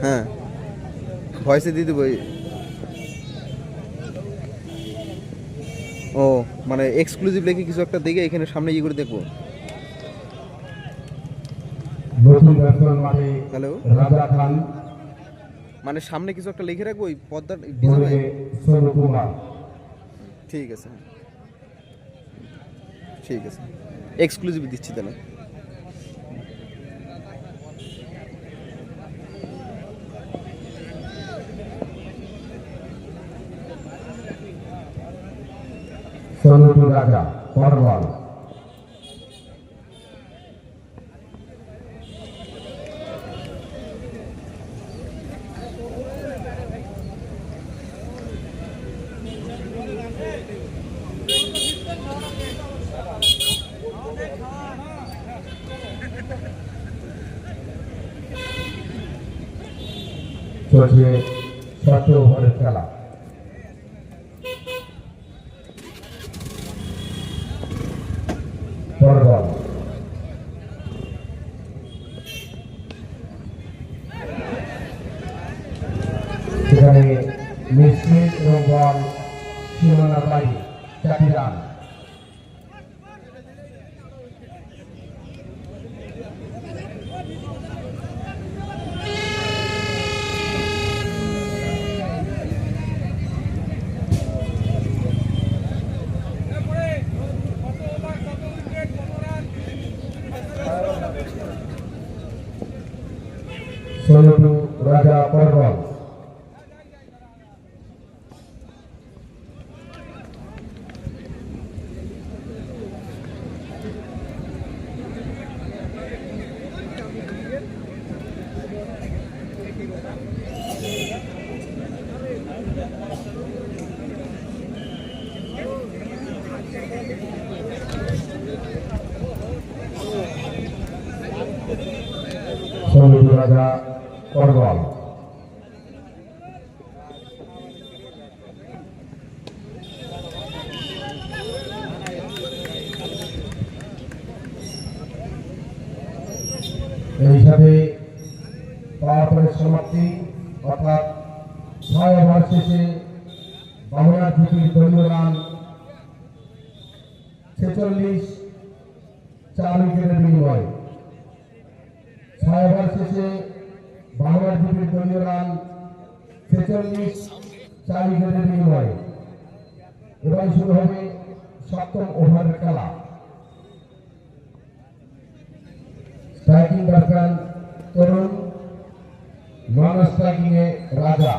হ্যাঁ ভয়েসে দিয়ে দেবো। ও মানে এক্সক্লুসিভ লেখে কিছু একটা দেখে এখানে সামনে ইয়ে করে দেখবো। নতুন ব্যাটসম্যান মাঠে হ্যালো, রাজা খান, মানে সামনে কিছু একটা লিখে রাখবো ওই পর্দার বলে পিছনে। সোনু কুমার। ঠিক আছে, ঠিক আছে, এক্সক্লুসিভ দিচ্ছি তাহলে। সোনু রাজা পরওয়াল। চলছে 6 ওভারের খেলা। পরওয়াল সেখানে মিসমিস এবং বল সীমানার বাইরে, 4টি রান। সোনু রাজা পরওয়াল। সোনু রাজা পরওয়াল। এই সাথে পাওয়ার প্লের সমাপ্তি, অর্থাৎ 6 ওভার শেষে বাংলার জুটির দলীয় রান 46, 4 উইকেটের বিনিময়ে। 6 ওভার শেষে বাংলার জুটির দলীয় রান 46, 4 উইকেটের বিনিময়ে। এবার শুরু হবে 7ম ওভারের খেলা। স্ট্রাইকিং ব্যাটসম্যান তরুণ, নন স্ট্রাইকিং এ রাজা।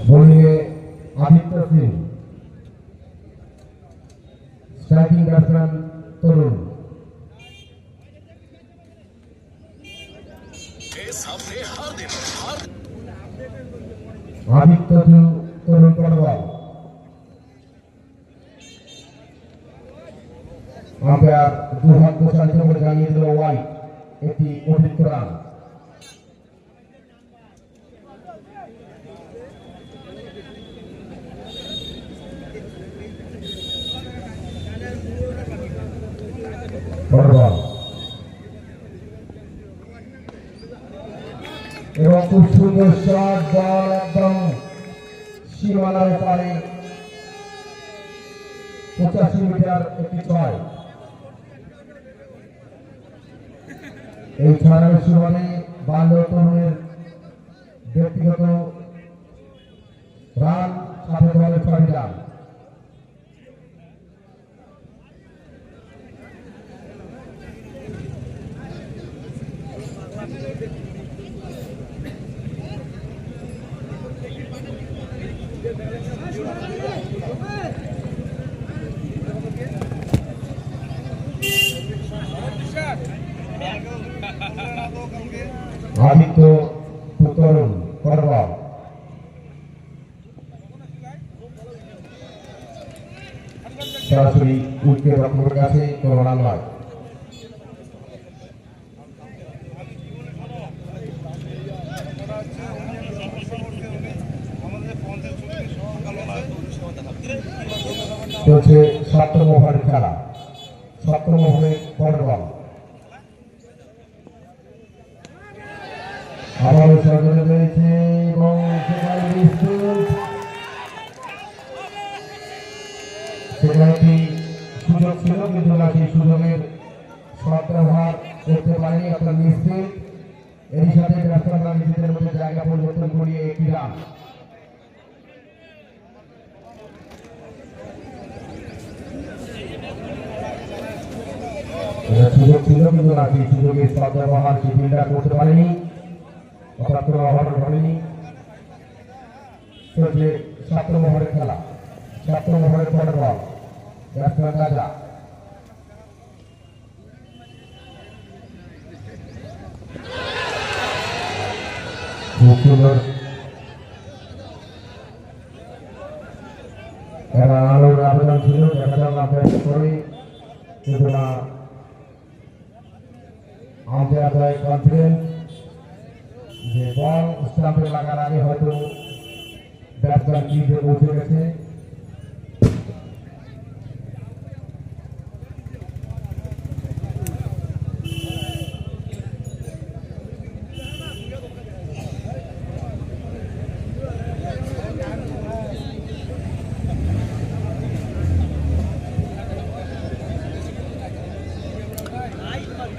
বোলিংয়ে আদিত্য সিং, স্ট্রাইকিং ব্যাটসম্যান তরুণ। আদিত্য তরুণ পরওয়াল। আম্পায়ার 2 হাত প্রসারিত করে জানিয়ে দিল ওয়াইড, একটি অতিরিক্ত রান। ফুটবল এবং খুব সুন্দর শট, বল একদম সীমানার পারে 85 মিটার একটি ছয়। এই ছয়ের সীমানে বাল্য তরুণের ব্যক্তিগত রান, সাথে দলে 6 রান। আদিত্য তরুণ করবল সরাসরি উইকেট রক্ষকের কাছে কোনো রান নয়। চলছে 7ম ওভারের খেলা। 7ম ওভারে করবল আবারও সরকারে রয়েছে এবং সেখানে একটি সুযোগ ছিল, কিন্তু না সেই সুযোগের সদ্ব্যবহার করতে পারেনি আপনার নিশ্চিত। এরই সাথে ব্যাটসম্যানরা নিজেদের মধ্যে জায়গা পরিবর্তন করিয়ে 1 রান। সুযোগ ছিল, কিন্তু না সেই সুযোগের সদ্ব্যবহার সেই ফিল্ডার করতে পারেনি, অর্থাৎ কোনো অভাব ঘটেনি। চলছে 7ম ওভারের খেলা। 7ম ওভারের পরের বল, ব্যাটসম্যান রাজা। খুব সুন্দর আলোর আবেদন ছিল, দেখা যাক আম্পায়ার করে, কিন্তু না আম্পায়ার কনফিডেন্ট যে বল স্টাম্পে লাগার আগে হয়তো ব্যাটসম্যান ক্রিজে পৌঁছে গেছে।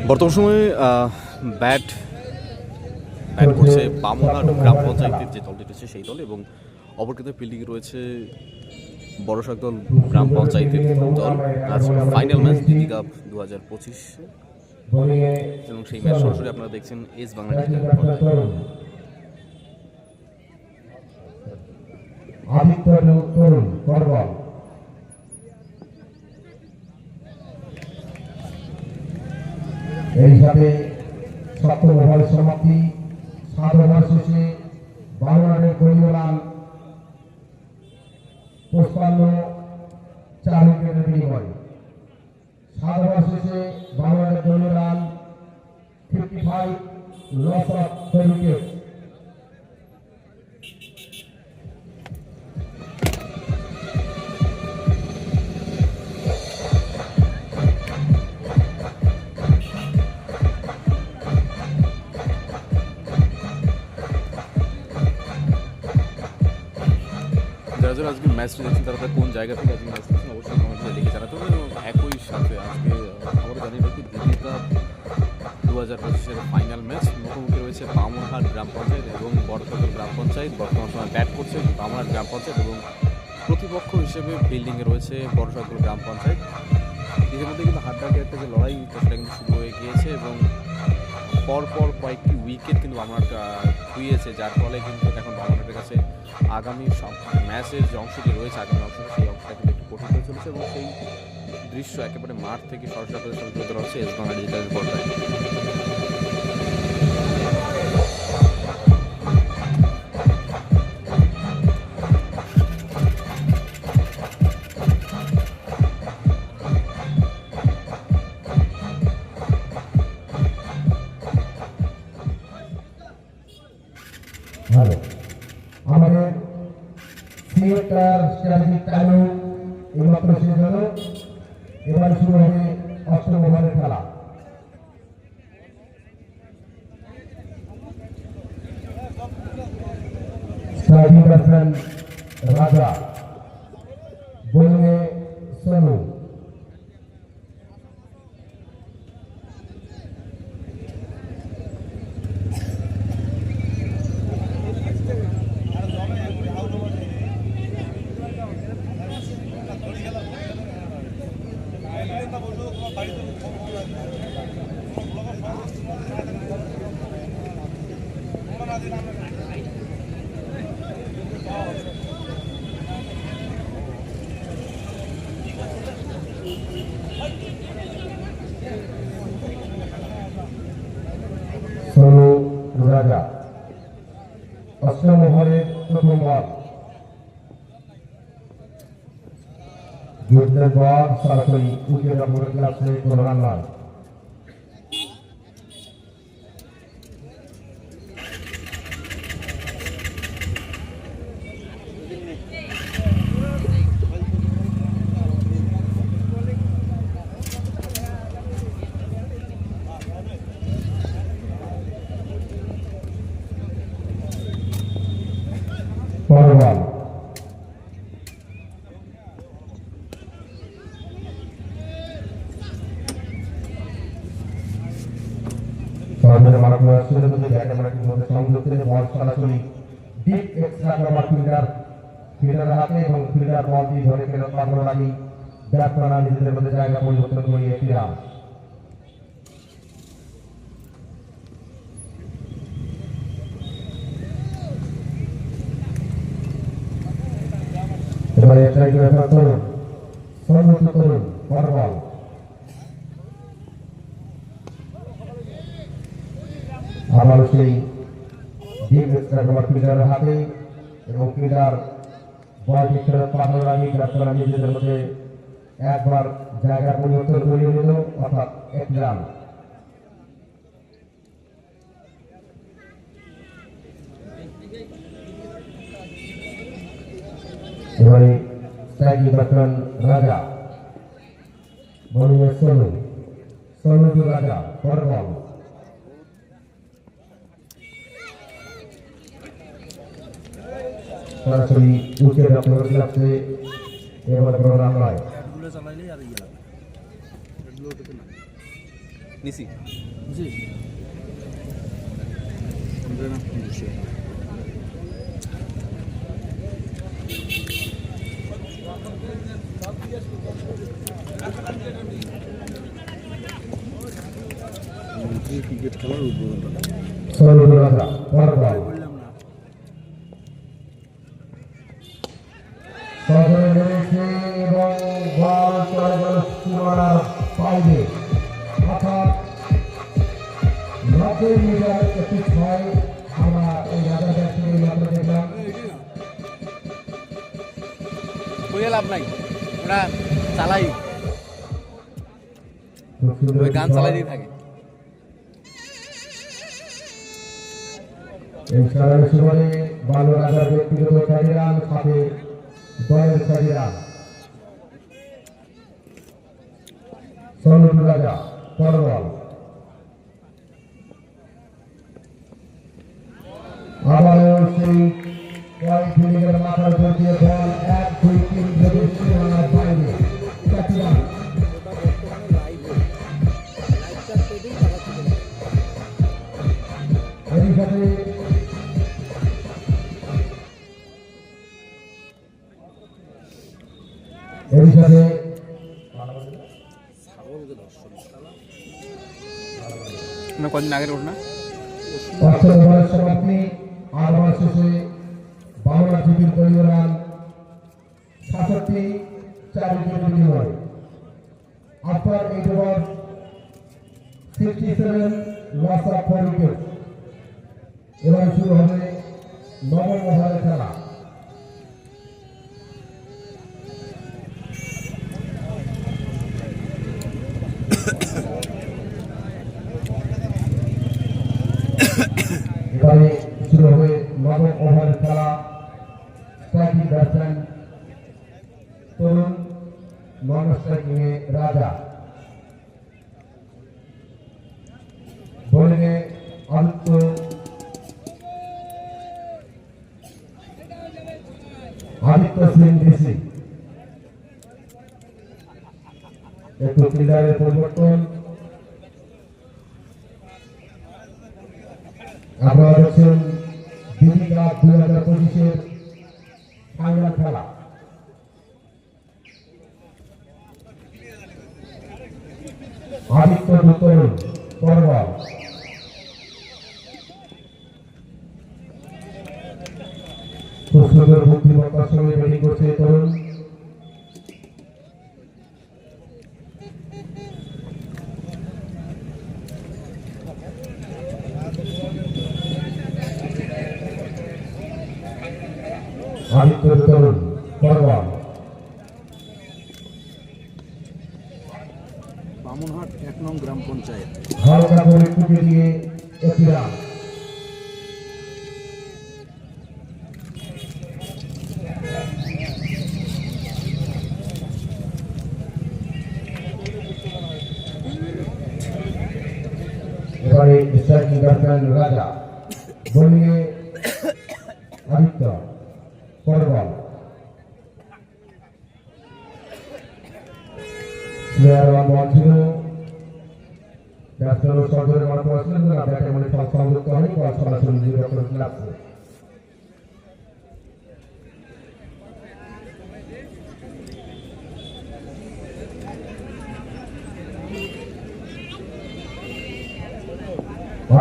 বর্তমান সময়ে ব্যাট করছে বামনহাট গ্রাম পঞ্চায়েতের যে দলটি রয়েছে সেই দল, এবং অপরক্ষেত্রে ফিল্ডিংয়ে রয়েছে বড়সড় দল গ্রাম পঞ্চায়েতের দল। আজ ফাইনাল ম্যাচ দিদি কাপ 2025, এবং সেই ম্যাচ সরাসরি আপনারা দেখছেন এস বাংলা ডিজিটাল পর্দায়। আদিত্য তরুণ করবল এই সাথে 7ম ওভারের সমাপ্তি। 7 ওভার শেষে 12 রানের দলীয় রান 55 উইকেটের বিনিময়ে। 7 ওভার শেষে 12 রানের দলীয় রান 55, লস অফ 4 উইকেট। যারা যারা আজকে ম্যাচটি দেখছেন তারা কোন জায়গা থেকে আজকে ম্যাচ দেখছেন অবশ্যই কমেন্টে লিখে জানাতে হবে। এবং একই সাথে আজকে আমরা জানিয়ে রাখি দিদি কাপ 2025-এর ফাইনাল ম্যাচ মুখোমুখি রয়েছে বামনহাট গ্রাম পঞ্চায়েত এবং বড়সড় গ্রাম পঞ্চায়েত। বর্তমান সময় ব্যাট করছে বামনহাট গ্রাম পঞ্চায়েত, এবং প্রতিপক্ষ হিসেবে ফিল্ডিংয়ে রয়েছে বড়সড় গ্রাম পঞ্চায়েত। এর মধ্যে কিন্তু হাড্ডাহাড্ডি একটা যে লড়াই সেটা কিন্তু শুরু হয়ে গিয়েছে, এবং পরপর কয়েকটি উইকেট কিন্তু বামনহাট খুইয়েছে, যার ফলে কিন্তু এখন বামনহাটের কাছে আগামী সব ম্যাচের যে অংশটি রয়েছে আগামী অংশটি সেই অংশটা কিন্তু একটু কঠিন হয়ে চলেছে, এবং সেই দৃশ্য একেবারে মাঠ থেকে সরাসরি আপনাদের সামনে তুলে ধরা হচ্ছে এস বাংলা ডিজিটালের পর্দায়। ভালো আমাদের থিয়েটার স্ট্র্যাটেজিক টাইম এইমাত্র শেষ হলো। এবার শুরু হবে অষ্টম ওভারের খেলা। স্ট্রাইকিং ব্যাটসম্যান রাজা, বোলিংয়ে সোনু। সোনু রাজা, অষ্টম ওভারের প্রথম বল। জোরদার বল, সরাসরি উইকেট পড়ে ক্লাসে কোনো রান নয়। পরের বল, সরাসরি ডিপ এক্সট্রা কভার ফিল্ডারের হাতে এবং ফিল্ডার বল দিয়ে ধরে ফেরত পাঠানোর আগে ব্যাটসম্যানরা নিজেদের মধ্যে জায়গা পরিবর্তন করে একটি রান। এবারে স্ট্রাইকার তরুণ, সর্বোচ্চ তরুণ, পরের বল। আবার সেই ডিপ এক্সট্রা কভার ফিল্ডারের হাতে এবং ফিল্ডার বলটি ফেরত পাঠানোর আগে ব্যাটসম্যানরা নিজেদের মধ্যে একবার জায়গা পরিবর্তন করিয়ে নিল, অর্থাৎ একটি রান। এবারে স্ট্রাইকিং ব্যাটসম্যান রাজা, বোলিংয়ে সোনু, সোনু টু রাজা, পরের বল। সরাসরি উইকেট আপনার লাগছে, এবার কোনো রান নয়। নিসি ক্রিকেট খেলার উদ্বোধনটা সোনু টু রাজা, পরের বল। এবং বল চলে গেল সীমানার বাইরে, অর্থাৎ 90 মিটার একটি ছয়। আমরা এই রাজা ব্যাটসম্যান মাত্র দেখলাম। লাভ নাই, ওরা চালাই ওই গান চালাই দিয়ে থাকে। এই খেলার সময় বালু রাজার ব্যক্তিগত 4 রান, সাথে দলের 4 রান। সোনু টু রাজা, পরের বল। আবারও সেই কয়েক ফিল্ডিংয়ের মাথার উপর দিয়ে বল 1, 2, 3 ভেবে সীমানার বাইরে, 4 রান। এরই সাথে কদিন আগের ঘটনা অষ্টম ওভারের সমাপ্তি। 8 ওভার শেষে 52 রান জিতির দলীয় রান 66, 4 উইকেট বিনিময়ে। After 8 overs 67 loss of 4 wickets। এবার শুরু হবে 9ম ওভারের খেলা। এবারে শুরু হবে 9ম ওভারের খেলা। স্ট্রাইকিং ব্যাটসম্যান তরুণ, নন স্ট্রাইকিংয়ে রাজা। নাসিম ডিসি একটু ফিল্ডারের পরিবর্তন। আপনারা দেখছেন বিবি কাপ 2025-এর ফাইনাল খেলা। আদিত্য তরুণ পরবল খুব সুন্দর বুদ্ধিমত্তার সঙ্গে ব্যাটিং করছে তরুণ। আদিত্য তরুণ পরবল বামুনহাট 1 নং গ্রাম পঞ্চায়েত। হালকা করে টুকে দিয়ে একটি রান। এবারে স্ট্রাইকিং ব্যাটসম্যান রাজা, বোলিংয়ে আদিত্য পরবল। প্লেয়ার ওয়ান বল ছিল, ব্যাটসম্যান সদরের মাঠ আসলেন না, ব্যাটে মানে সংযুক্ত হয়নি, বল সরাসরি জিরো করে লাগছে।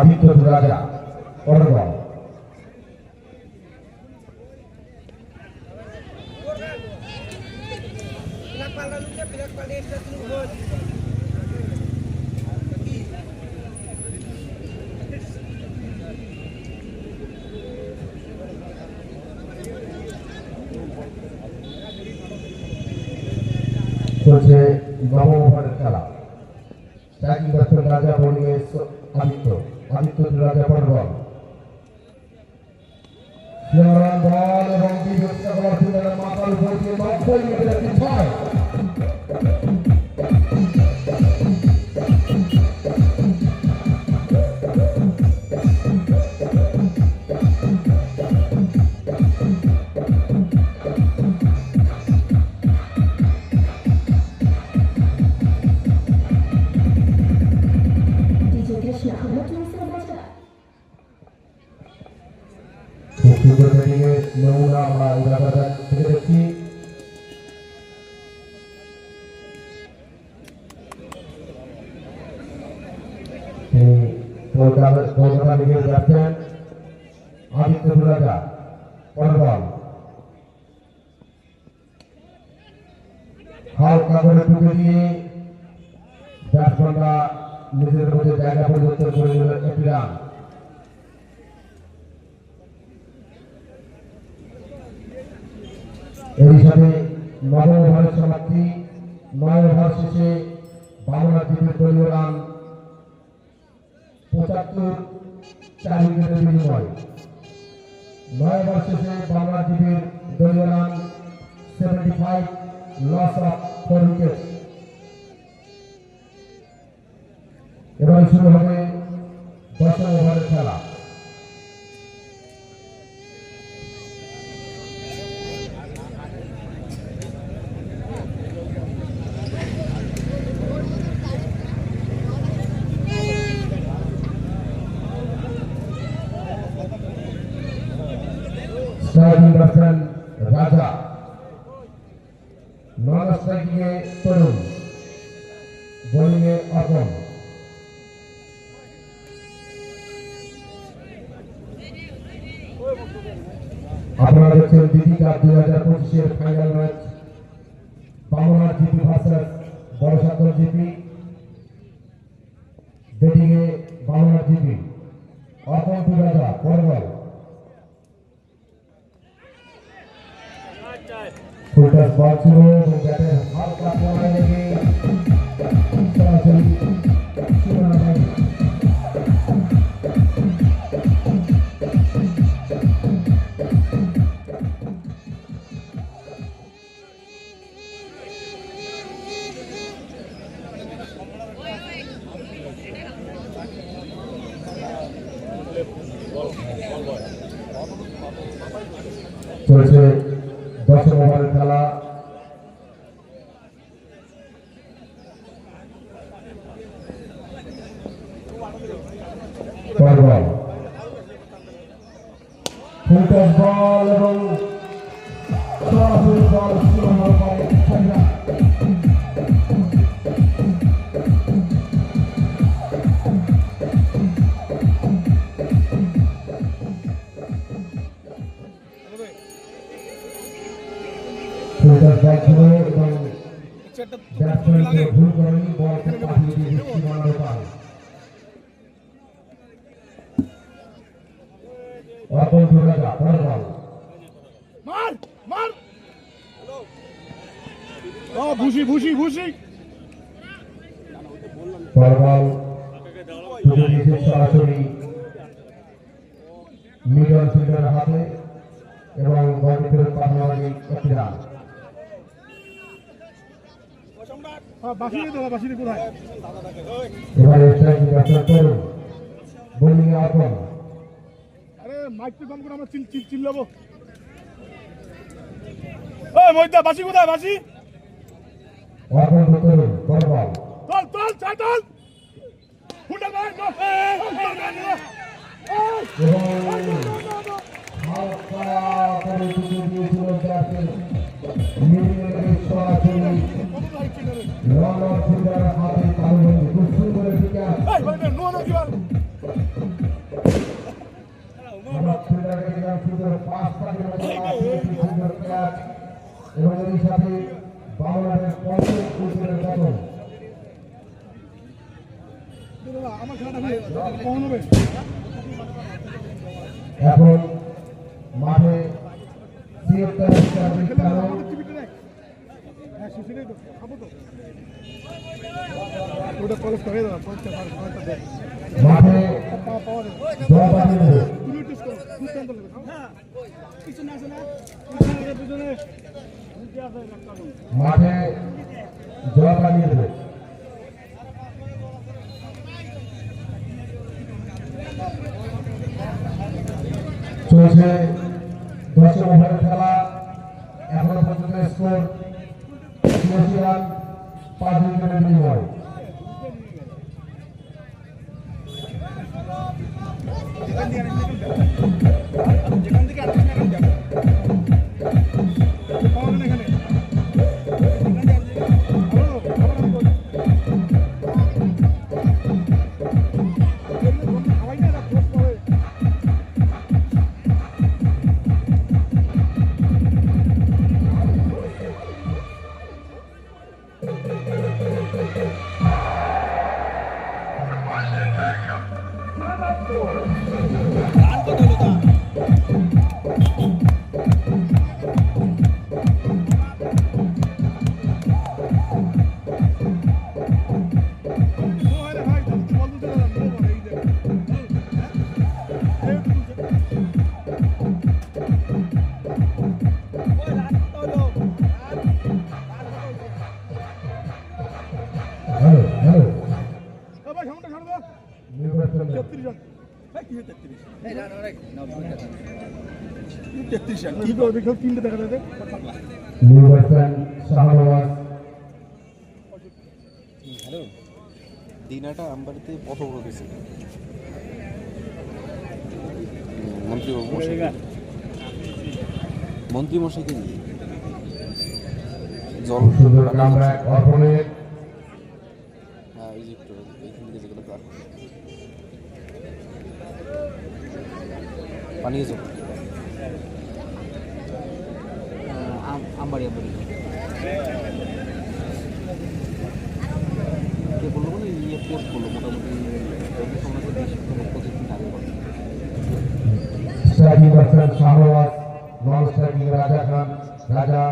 আদিত্য রাজা পরবল চলছে নবম ওভারের খেলা। স্ট্রাইকিং ব্যাটসম্যান রাজা, বোলিংয়ে আদিত্য রাজা পরবল। বল এবং মাথার উপর দিয়ে 90 মিটার একটি ছয়। খুব সুন্দর ব্যাটিংয়ে নমুনা আমরা এই ব্যাপারটা থেকে দেখছি। কলকাতা লিগের ব্যাটসম্যান আদিত্য রাজা পরবল। হালকা করে টুকে দিয়ে ব্যাটসম্যানরা নিজেদের মধ্যে জায়গা পরিবর্তন করে নিল একটি রান। এর সাথে নবম ওভারের সমাপ্তি। 9 ওভার শেষে বাংলা টিমের দলীয় রান 75, 4 উইকেটের বিনিময়। 9 ওভার শেষে বাংলা টিমের দলীয় রান 75, লস অফ 4 উইকেট। এবার শুরু হবে 10 ওভারের খেলা। স্ট্রাইকিং ব্যাটসম্যান রাজা, নন স্ট্রাইকিংয়ে তরুণ, বোলিংয়ে অর্পণ। আপনারা দেখছেন বিবি কাপ 2025-এর final match, Bamunhat GP versus Borosagar GP. ব্যাটিংয়ে বামুনহাট জিপি, অর্পণ রাজা পরবল। ফুলটাস বল ছিল এবং ব্যাটের হালকা পড়ায় লেগে সরাসরি সীমানা বাইরে। চলছে 10 ওভারের ফুলটস বল এবং সরাসরি বল সীমানার পারে ছাড়া ফুলটস বল ছিল এবং ব্যাটসম্যানকে ভুল করেনি বলকে পাঠিয়ে দিয়ে সীমানার পারে অর্পণ রাজা বল ভুসি ভুসি ভুসি বল তুলে দিয়েছে সরাসরি মিডল ফিল্ডার হাতে এবং বল ফেরত পাঠানো আগে একটি রান বাসিরে কোথায় এবারে স্ট্রাইকিং ব্যাটসম্যান তরুণ বোলিং এ অর্পণ আরে মাইকটা কম করে আমরা চিল্লাবো ওই মইদা বাসি কোথায় বাসি অর্পণ তরুণ বল চল চল চল চল ফুটা ভাই এবং এর সাথে বাংলাদেশ পঞ্চম উইকেটের পতন আমার খেলাটা কখন হবে এখন মাঠে 73 কারণ হ্যাঁ সেটাই তো খাবো তো ওটা কলেজ হয়ে যাবে পঞ্চাশ দেয় মাঠে পাওয়া যাবে জবাবাদি নেবে। তুমি টেস্ট করো দুর্দান্ত লাগবে হ্যাঁ কিছু না আছে না পিছনে মাঠে জবাবাদি নেবে। চলছে 10 ওভারের খেলা এখনো পর্যন্ত স্কোর 86 রান 5 উইকেটের বিনিময়ে যেখান থেকে আসছে না এখানে পাওয়া না এখানে হ্যালো হ্যালো ভাই সামনে ছাড় দাও নির্বাচন 33 জন ভাই কি 33 জন কি তো দেখো তিনটে দেখা যাবে নির্বাচন শাহনওয়াজ হ্যালো দিনাটা আমবাড়িতে কত বড় গেছে মন্ত্রী মশাইকে দিয়ে জল সুন্দর আমরা অর্পণের হ্যাঁ এই যে একটু এইখান থেকে যেগুলো কার পানি জল আমবাড়ি আমবাড়ি কে বললো মানে ইয়ে পোস্ট করলো মোটামুটি সমাজের 20-25 দিন আগে বলে স্ট্রাইকিং ব্যাটসম্যান শাহনওয়াজ নন স্ট্রাইকিং রাজা খান রাজা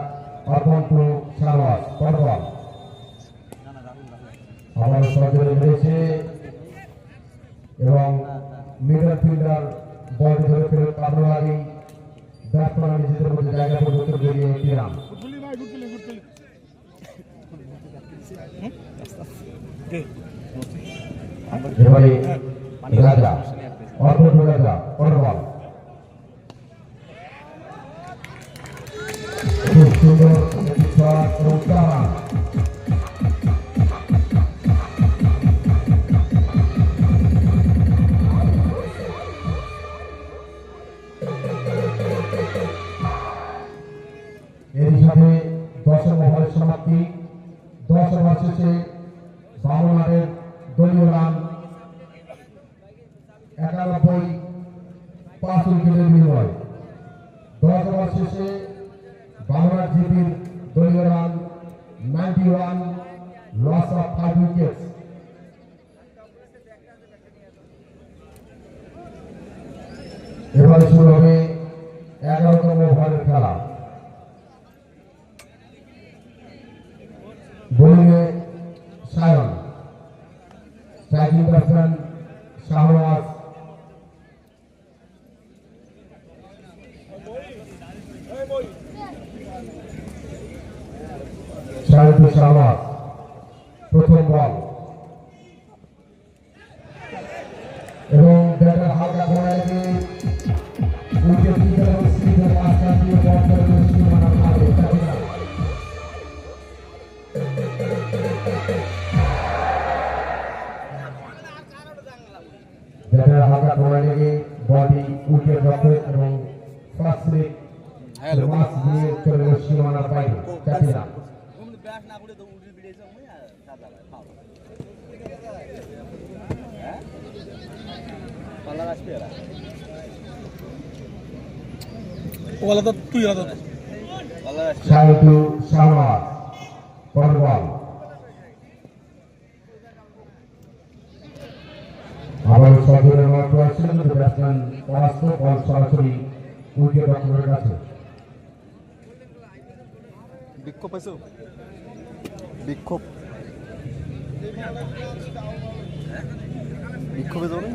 অর্পণ টু শাহনওয়াজ পরবল আবার সজরে রয়েছে এবং মিডল ফিল্ডার বল ধরে ফেরত পাঠানোর আগে ব্যাটসম্যান নিজেদের মধ্যে জায়গা পর্যন্ত বেরিয়ে একটি রান গুডলি ভাই গুডলি এবারে রাজা অর্পণ টু রাজা পরবল খুব সুন্দর একটি শট এবং চার রান 5 উইকেটের বিনিময়ে 10 ওভার শেষে বাংলার জিপির দলীয় রান 91, লস অফ 5 উইকেটস। এবারে শুরু হবে 11তম ওভারের খেলা। বোলিংয়ে সায়ন, স্ট্রাইকিং ব্যাটসম্যান শাহনওয়াজ, শাহনওয়াজ প্রথম বল এবং ব্যাটার হালকা ঘোরায় দিয়ে উইকেট কিপার এবং স্পিনার মাঝখান দিয়ে বল করে সীমানা ভাগে ব্যাটার হালকা ঘোরায় লেগে বলটি উইকেট রক্ষক এবং ফার্স্ট স্লিপ মাস দিয়ে চলে গেল সীমানার বাইরে, 4 রান। ওলা তো তুই হলো শাহরু শাহনওয়াজ পরের বল আবার সজনের মাত্র আসছে কিন্তু ব্যাটসম্যান পরাস্ত, বল সরাসরি উইকেট রক্ষকের কাছে। বিক্ষোভ পাইছো? বিক্ষোভ বিক্ষোভে যাও না?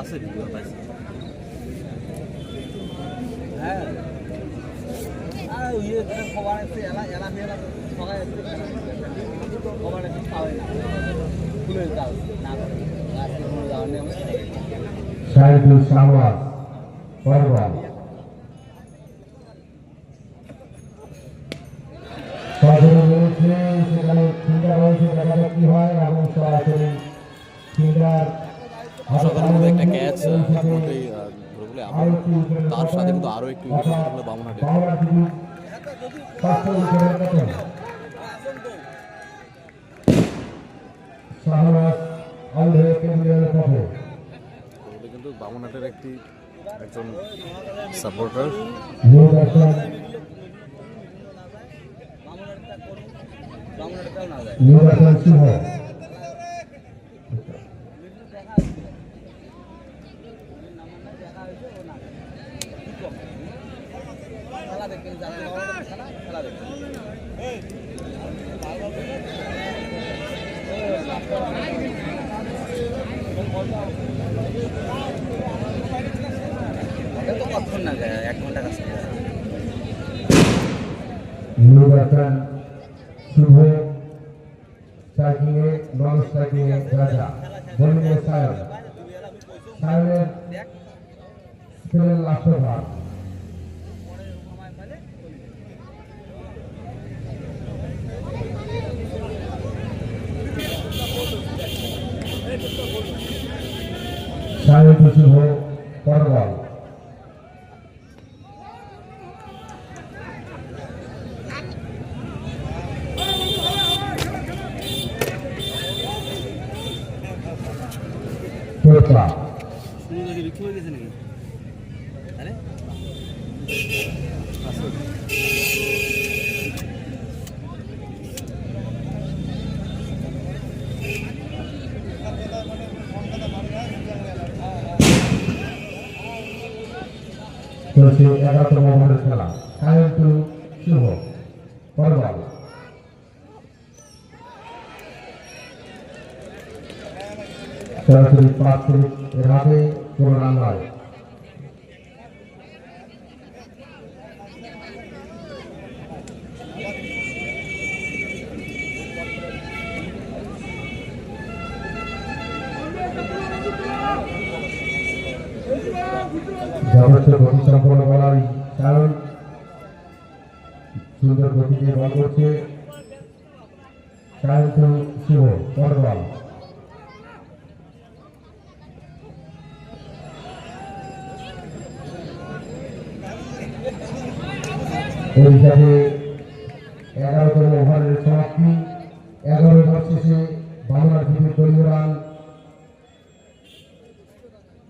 আছে ভিডিও পাইছি। হ্যাঁ আর ইয়ে খবর আছে এলা এলা মেলা সবাই আছে খবর আছে পাওয়া না খুলে দাও না আজকে কোনো যাওয়ার নেই। শাহরু শাহনওয়াজ পরের বল সজনের রয়েছে, সেখানে ফিল্ডার রয়েছে, দেখা যাক কি হয় এবং সরাসরি ফিল্ডার সাধারণত একটা ক্যাচ মধ্যেই ধরে আবার তার সাথে কিন্তু আরো একটু উইকেট হলো বামুনহাটে। কিন্তু বামুনহাটের একজন সাপোর্টার খেলা দেখবেন খেলা দেখবেন তো কতক্ষণ না যায় 1 ঘন্টা কাছে শুভ স্ট্রাইকিংয়ে নন স্ট্রাইকিংয়ে রাজা, বোলিংয়ে সায়ন, সায়নের স্পেলের লাস্ট ওভার সায়ন শুভ পরের বল তোতা বিক্রি হয়ে গেছে নাকি? আরে চলছে 11তম ওভারের খেলা। সায়ন টু শুভ পরের বল সরাসরি 5 মিনিট এর হাতে কোনো রান নয়। যথেষ্ট গতি সম্পন্ন বলার কারণ সুন্দর গতি দিয়ে বল করছে সায়ন শিব পরের বল ওই হিসাবে 11তম ওভারের সমাপ্তি। 11 ওভার শেষে বাংলার দলীয় রান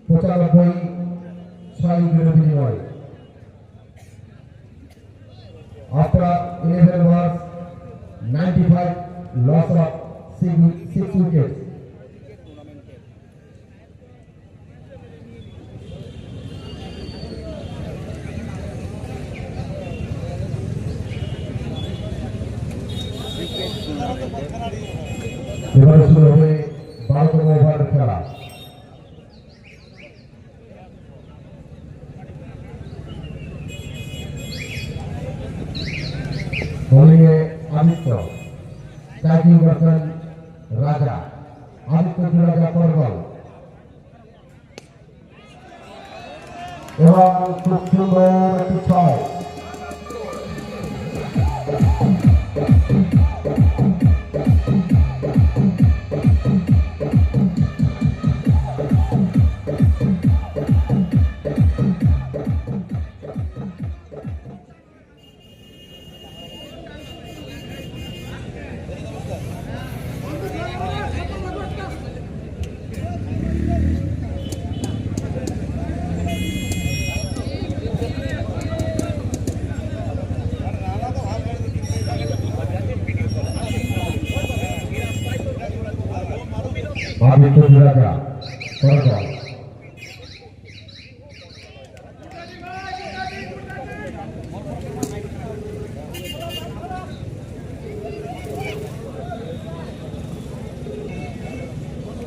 85। 6 উইকেটের বিনিময়ে। After 11 overs, 95 loss of 6 wickets. এবারে শুরু হবে 12তম ওভারের খেলা। বোলিংয়ে আদিত্য, স্ট্রাইকিং করছেন রাজা। আদিত্য রাজা পরবল এবং খুব সুন্দর একটি ছয়। আদিত্য রাজা পরবল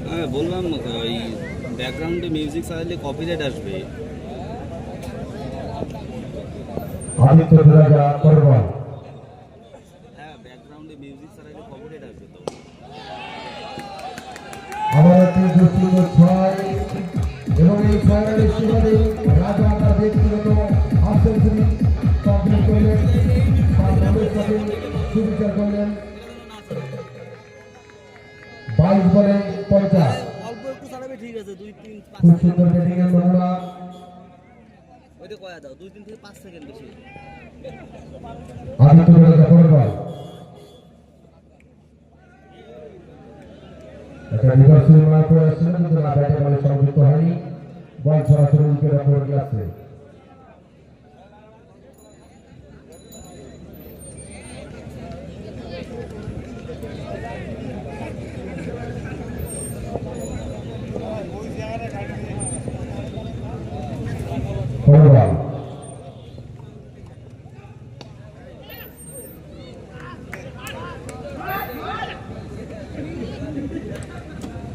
হ্যাঁ বললাম ওই ব্যাকগ্রাউন্ডে মিউজিক চালালে কপিরাইট আসবে। আদিত্য রাজা পরবল হ্যাঁ ব্যাকগ্রাউন্ডে মিউজিক চালালে কপিরাইট আসবে তো। আবার একটি সুন্দর ছয় এবং এই ছয়ের সুবাদে রাজা তার ব্যক্তিগত হাফ সেঞ্চুরি কমপ্লিট করলেন। তার দলের সাথে সুবিচার করলেন 22 বলে 50। অল্প একটু চালাবে ঠিক আছে, 2 3 5 খুব সুন্দর ব্যাটিং এর নমুনা। ওইটা কয়া দাও, 2 3 থেকে 5 সেকেন্ড বেশি। আদিত্য রাজা পরবল একটা রিভার্স সুইমার করে আসছিল কিন্তু না ব্যাটে বলে সংযুক্ত হয়নি। বল সরাসরি উইকেটের উপর গেছে। পরবল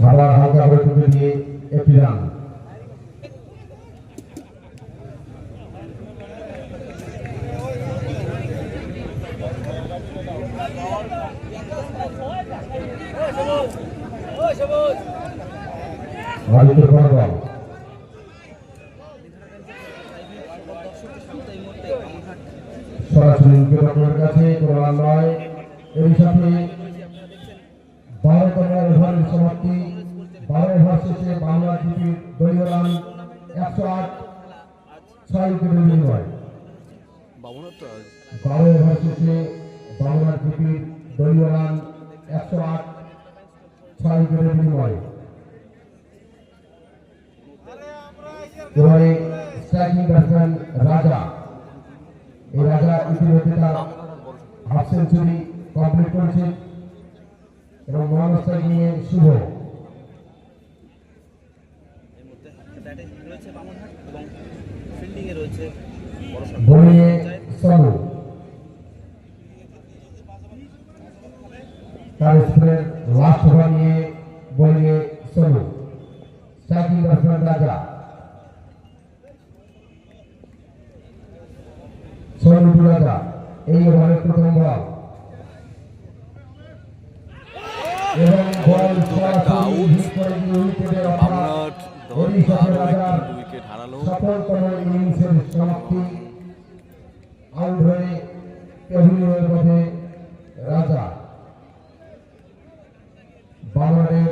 আবার হালকা করে তুলে দিয়ে একটি রান। আদিত্য পরবল সরাসরি উইকেটের কাছে কোনো রান নয়। এর সাথে 12তম ওভারের সমাপ্তি। 12 ওভার শেষে বাংলাদেশের দলীয় রান 108, 6 উইকেটের বিনিময়ে। 12 ওভার শেষে বাংলাদেশের দলীয় রান 108, 6 উইকেটের বিনিময়ে। এবারে স্ট্রাইকিং ব্যাটসম্যান রাজা। এই রাজা ইতিমধ্যে তার হাফ সেঞ্চুরি কমপ্লিট করেছে এবং নন স্ট্রাইকিং এ শুভ। এর মধ্যে ব্যাটে রয়েছে বামনহাট এবং ফিল্ডিং এ রয়েছে বড়সড়। বোলিংয়ে সনু, তার স্পিনের লাস্ট ওভার নিয়ে বোলিংয়ে সনু। স্ট্রাইকিং ব্যাটসম্যান রাজা। সনু রাজা এই ওভারের প্রথম বল এবং বল সরাসরি হিট করে দিয়ে উইকেটের অফার। এরই সাথে রাজার সফলতম ইনিংসের সমাপ্তি। আউট হয়ে প্যাভিলিয়নের পথে রাজা। বাংলাদেশের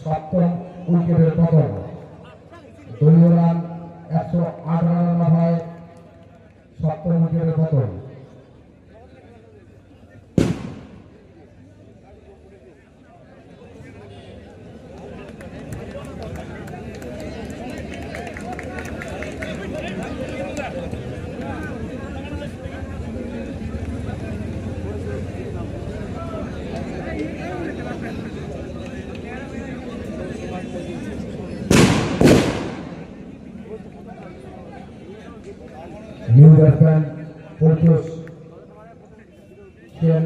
7ম উইকেটের পতন। দলীয় রান 108 রানের মাথায় 7ম উইকেটের পতন। নিউ ব্যাটসম্যান পরিতোষ সেন,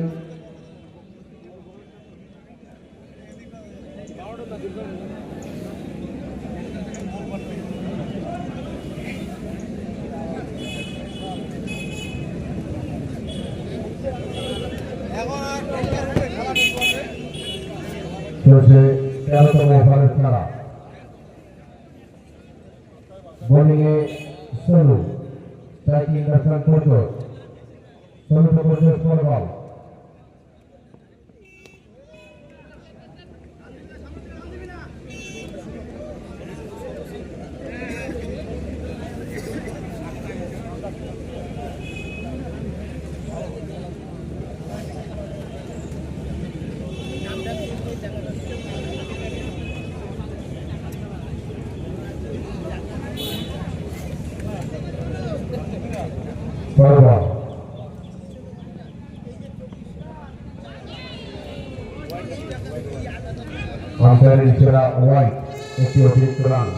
চলছে 13তম ওভারের খেলা। বোলিংয়ে Sonu, striking batsman Paritosh, Sonu Paritosh four ball. Forward আম্পায়ারের ইশারা ওয়াইড, একটি অতিরিক্ত run.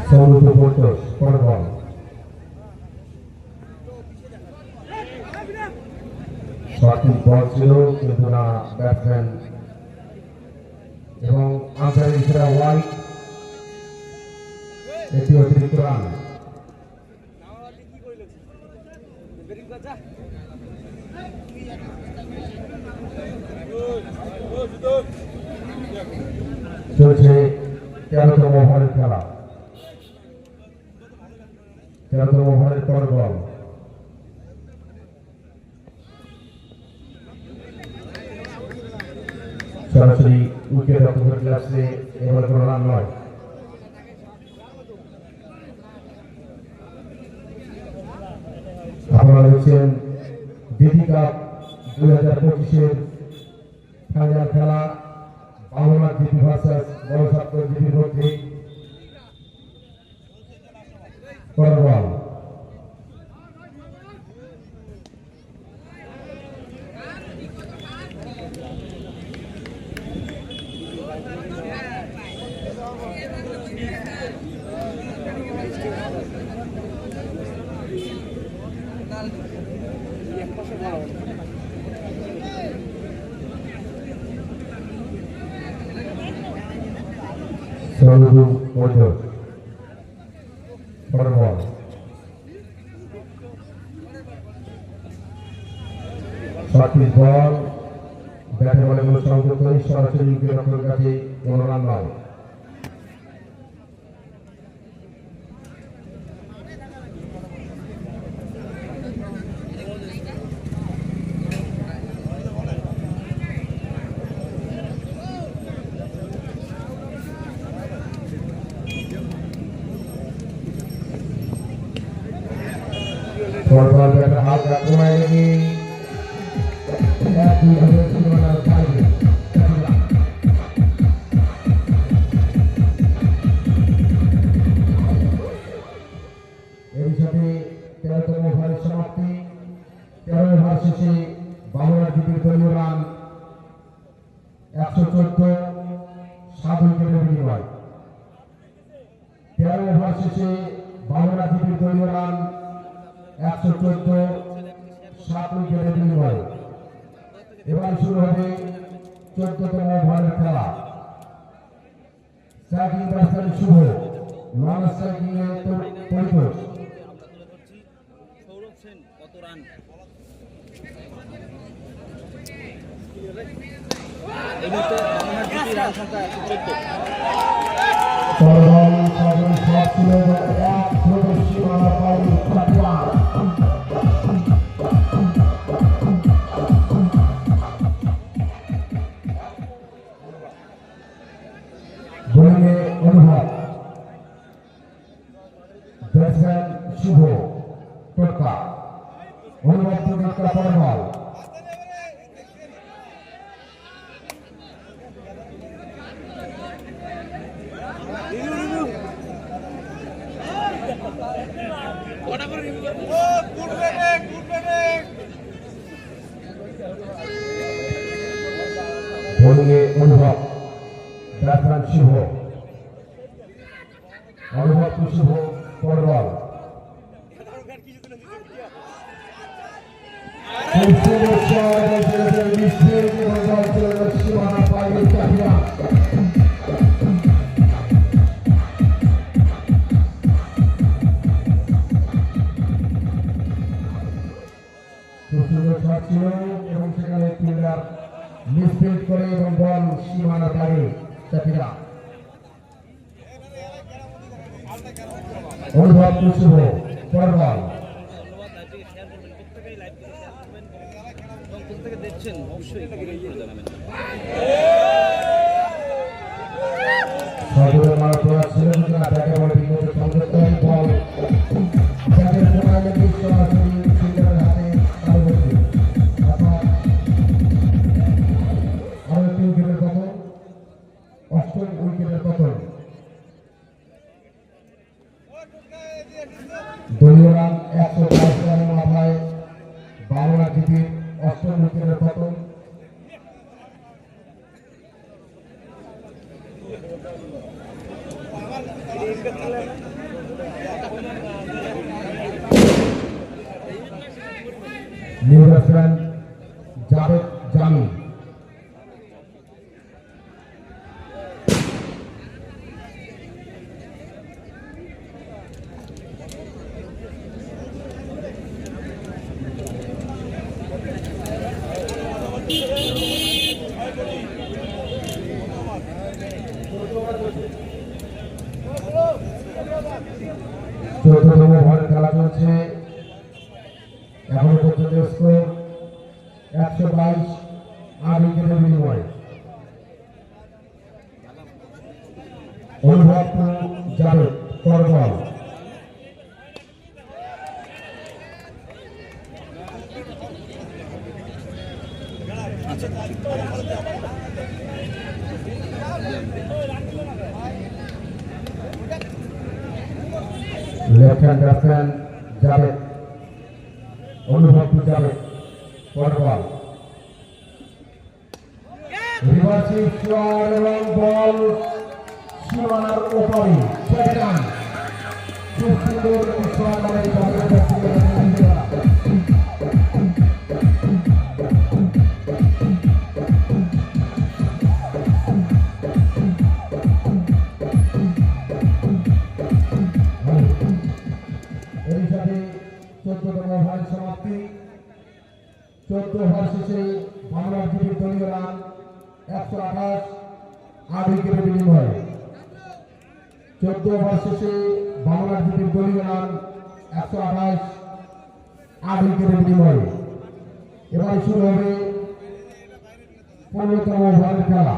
Sourav Paritosh four ball. সঠিক বল ছিল কিন্তু না ব্যাটসম্যান এবং আম্পায়ারের ইশারা ওয়াইড, একটি অতিরিক্ত রান। চলছে 13তম ওভারের খেলা। 13তম ওভারের পর বল। সরাসরি উইকেট রক্ষকের গ্লাসে এবার কোনো রান নয়। আপনারা দেখছেন বিডি কাপ 2025-এর ফাইনাল খেলা বাংলা জিপি ভার্সাস বড় ছাত্র জিপির মধ্যে। পর ball. Sourav Paritosh four ball. সঠিক বল, ব্যাটে বলে কোনো সংযুক্ত নেই, সরাসরি উইকেট রক্ষকের কাছে কোনো রান নয়। ফরওয়ার্ড ব্যাটার হালকা কোনায় লেগে একইভাবে সীমানার বাইরে। এর সাথে 13তম ওভারের সমাপ্তি। 13 ওভার শেষে বাংলা জিপির দলীয় রান 114, 7 উইকেটের বিনিময়। 13 ওভার শেষে বাংলা জিপির দলীয় রান 114, 7 উইকেটের বিনিময়। এবার শুরু হবে 14তম ওভারের খেলা। স্ট্রাইকিং ব্যাটসম্যান শুভ, নন স্ট্রাইকিং এ পরিতোষ। সৌরভ সেন কত রান? এই মুহূর্তে বাংলার জিপি রান সংখ্যা 114। সরবল সরবল সব ছিল এক প্রদর্শী মারা পাউল ফাটিয়ার। বোলিংয়ে অনুভব, ব্যাটসম্যান শুভ টোটকা, অনুভব টোটকা পর বল। বোলিংয়ে অনুভব, ব্যাটসম্যান শুভ, অনুভব টু শুভ, পর বল। খুব সুন্দর শট, মিসফিল্ড এবং বল চলে গেল সীমানা বাইরে চাহিদা। খুব সুন্দর শট ছিল এবং সেখানে ফিল্ডার মিসফিল্ড করে এবং বল সীমানার বাইরে চাহিদা। অনুভব টু শুভ, পর বল। থেকে দেখছেন অবশ্যই কমেন্ট করে জানাবেন। সর্বদা মারা প্রয়াস ছিল না, ব্যাটে বলে বিপদে সংযুক্ত হয় বল। ব্যাটের মোবাইলে সরাসরি ফিল্ডারের হাতে পরবর্তী আরো একটি উইকেটের পতন, অষ্টম উইকেটের পতন। দলীয় রান 122 রানের মাথায় বাংলা জিপির অষ্টম উইকেটের পতন। নিউ ব্যাটসম্যান জাভেদ জামি। চতুর্থ ওভারের খেলা চলছে, এখনো পর্যন্ত স্কোর 122, 8 উইকেটের বিনিময়ে। অনুভব টু জাভেদ, পর বল। লেফট হ্যান্ড ব্যাটসম্যান জাভেদ, অনুভব টু জাভেদ, পর বল। রিভার্সিং শট এবং বল সীমানার ওপারে ছেড়ে যান। খুব সুন্দর শট আমাদের জাভেদের কাছ থেকে। এর সাথে 14তম ওভারের সমাপ্তি। 14 ওভার শেষে বাংলার জিপির দলীয় রান 128, 8 উইকেটের বিনিময়ে। 14 ওভার শেষে বাংলার জিপির দলীয় রান 128, 8 উইকেটের বিনিময়ে। এবারে শুরু হবে 15তম ওভারের খেলা।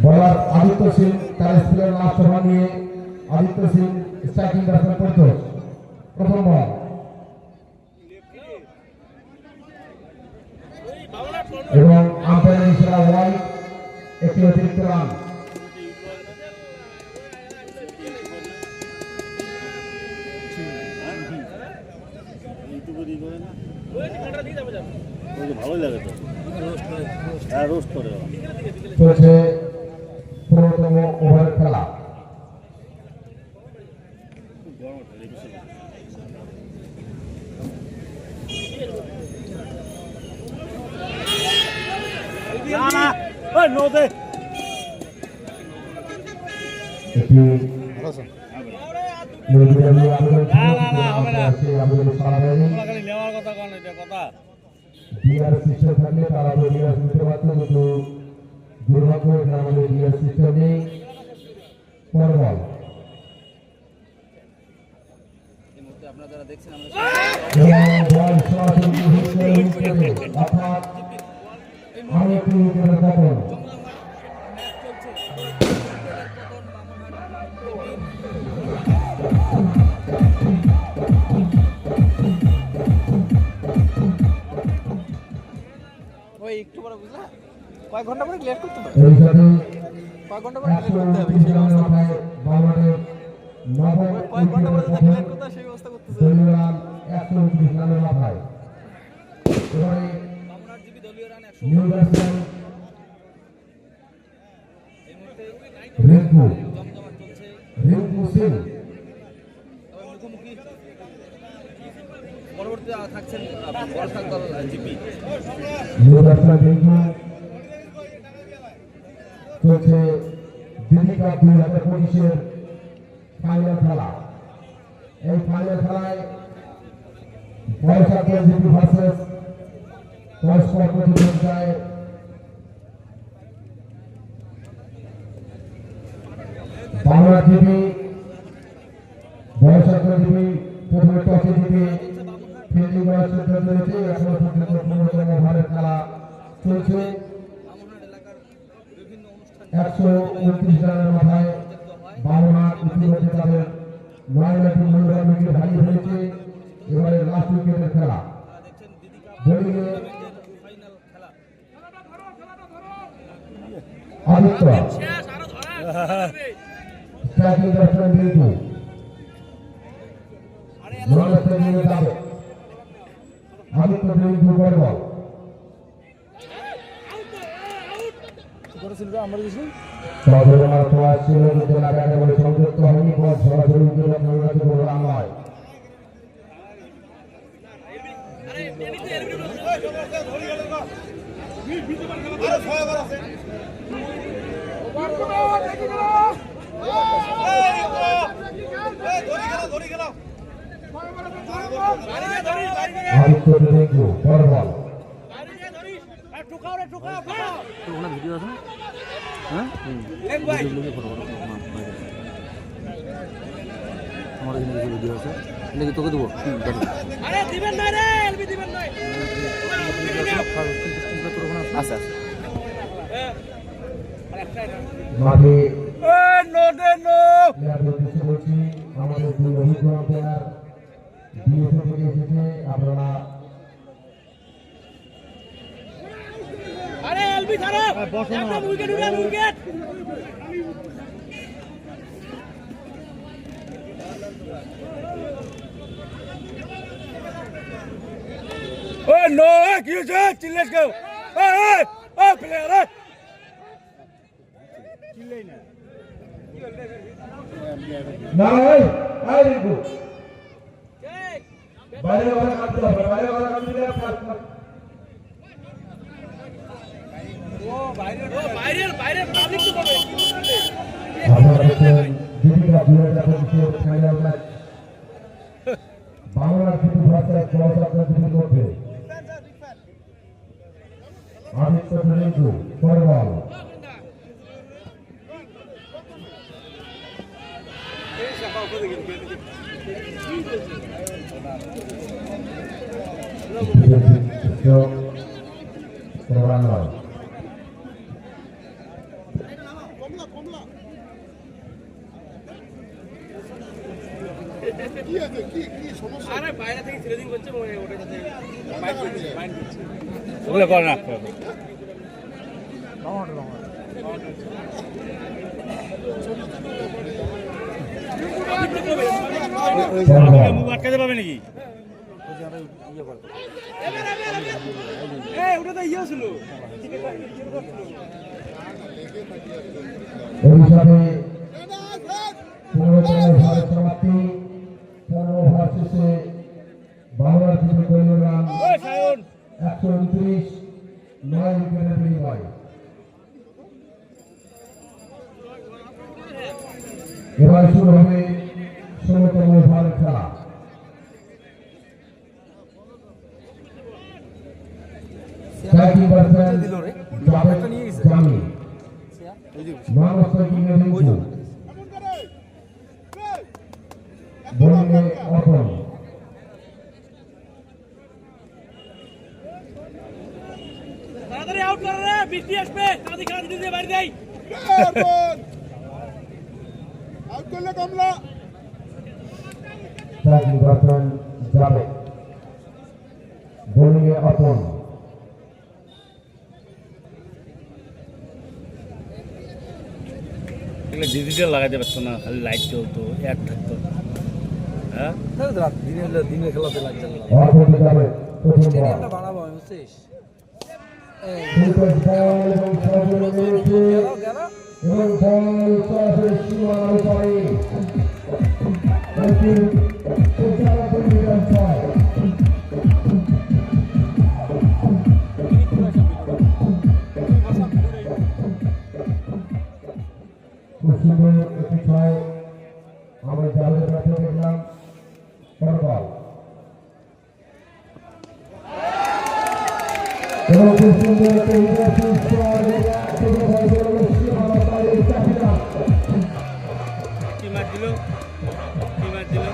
বলার আদিত্য সিং, তার স্পিনার লাস্ট ওভার নিয়ে আদিত্য সিং স্ট্রাইকিং ব্যাটসম্যান করত। প্রথম বল এবং আম্পায়ারের ইশারা ওয়াইড, একটি অতিরিক্ত রান। ভালোই লাগে তো, রোস্ট করে চলছে 15তম ওভারের খেলা। ডিআর সিস্টেম থাকলে তারা তো ডিআর নিতে পারত, কিন্তু দুর্ভাগ্য এখানে আমাদের ডিআর সিস্টেম নেই। পর বল আপনারা যারা দেখছেন বল সরাসরি অর্থাৎ আরো একটি উইকেটের পতন। একটু পরে বুঝলা কয়েক ঘন্টা পরে লেট করতে হবে, এই সাথে কয়েক ঘন্টা পরে লেট করতে হবে। বাংলাদেশ নবম দলীয় রান 129 রানের মাথায়। এবারে নিউ ব্যাটসম্যান রিঙ্কু সিং পরবর্তী থাকছেন বর্ষার দল জিপি। নিউ ব্যাটসম্যান রিঙ্কু চলছে দিল্লি কাপ 2025-এর ফাইনাল খেলা। এই ফাইনাল খেলায় বর্ষার দল জিপি ভার্সেস পরস্পর প্রতিযোগিতায় বাংলা জিপি বর্ষার দল জিপি প্রথমে টসে জিতে ফিল্ডিং করার সিদ্ধান্ত নিয়েছে। এখনো পর্যন্ত 15তম ওভারের খেলা চলছে। 129 রানের মাথায় বামনহাট ইতিমধ্যে তাদের 9টি মূল্যবান উইকেট হারিয়ে ফেলেছে। এবারে লাস্ট উইকেটের খেলা। বোলিংয়ে আদিত্য, স্ট্রাইকিং ব্যাটসম্যান রিঙ্কু, নন স্ট্রাইকিং যাবে আদিত্য রিঙ্কু বড় বল। চৌধুরীমার প্রয়াস ছিল কিন্তু লাগাতে বলে সংযুক্ত হয়নি। বল সরাসরি উদ্যোগ রান নয়। আদিত্য রিঙ্কু বড় বল। ওখানে ভিডিও আছে না? হ্যাঁ আমার এখানে কিছু ভিডিও আছে, এটা কি তোকে দেবো? আচ্ছা আচ্ছা মাঠে বলছি আমাদের দুই অভিজ্ঞ প্লেয়ার বিএসএ থেকে এসেছে। আপনারা কি হয়েছে? চিল্লাস কেউ? প্লেয়ার না রিঙ্কু বাইরে ঘরে কাটতে হবে, বাইরে ঘরে কাটতে দিলে final match Bangla GP versus বর্ষার জিপির মধ্যে। আদিত্য রিঙ্কু বড় বল। রান নয়। ওগুলো কর না। মুখ আটকাতে পাবে নাকি? ওটা তো ইয়ে ছিল। হিসাবে 15তম ওভারের সমাপ্তি। 15 ওভার শেষে বাংলা জিপি দলীয় রান 129, 9 উইকেটের বিনিময়। এবার শুরু হবে 16তম ওভারের খেলা। স্ট্রাইকিং ব্যাটসম্যান জাভেদ জামি, নন স্ট্রাইকিং রিঙ্কু, বোলিংয়ে অর্পণ। তাড়াতাড়ি আউট করে রে, বৃষ্টি আসবে, তাড়াতাড়ি খেলা দিতে দিয়ে বাড়ি যাই। আউট করলে কমলা। স্ট্রাইকিং ব্যাটসম্যান জাভেদ, বোলিংয়ে অর্পণ। এগুলো ডিজিটাল লাগাইতে পারতো না, খালি লাইট চলতো, এক থাকতো। হ্যাঁ, দিনের খেলাতে লাগছে না। অর্থনীতি যাবে প্রথম বল স্টেডিয়ামটা বানাবো আমি, বুঝছিস? ফুলটস বল এবং সরাসরি রয়েছে গেল এবং বল সরাসরি সীমানার উপরে এটি 95 মিটার ছয় খুব সুন্দর একটি ছয় আমরা জালের কাছে দেখলাম বল এবং খুব সুন্দর একটা ইন্টারভিউ কি মার দিল, কি মার দিল।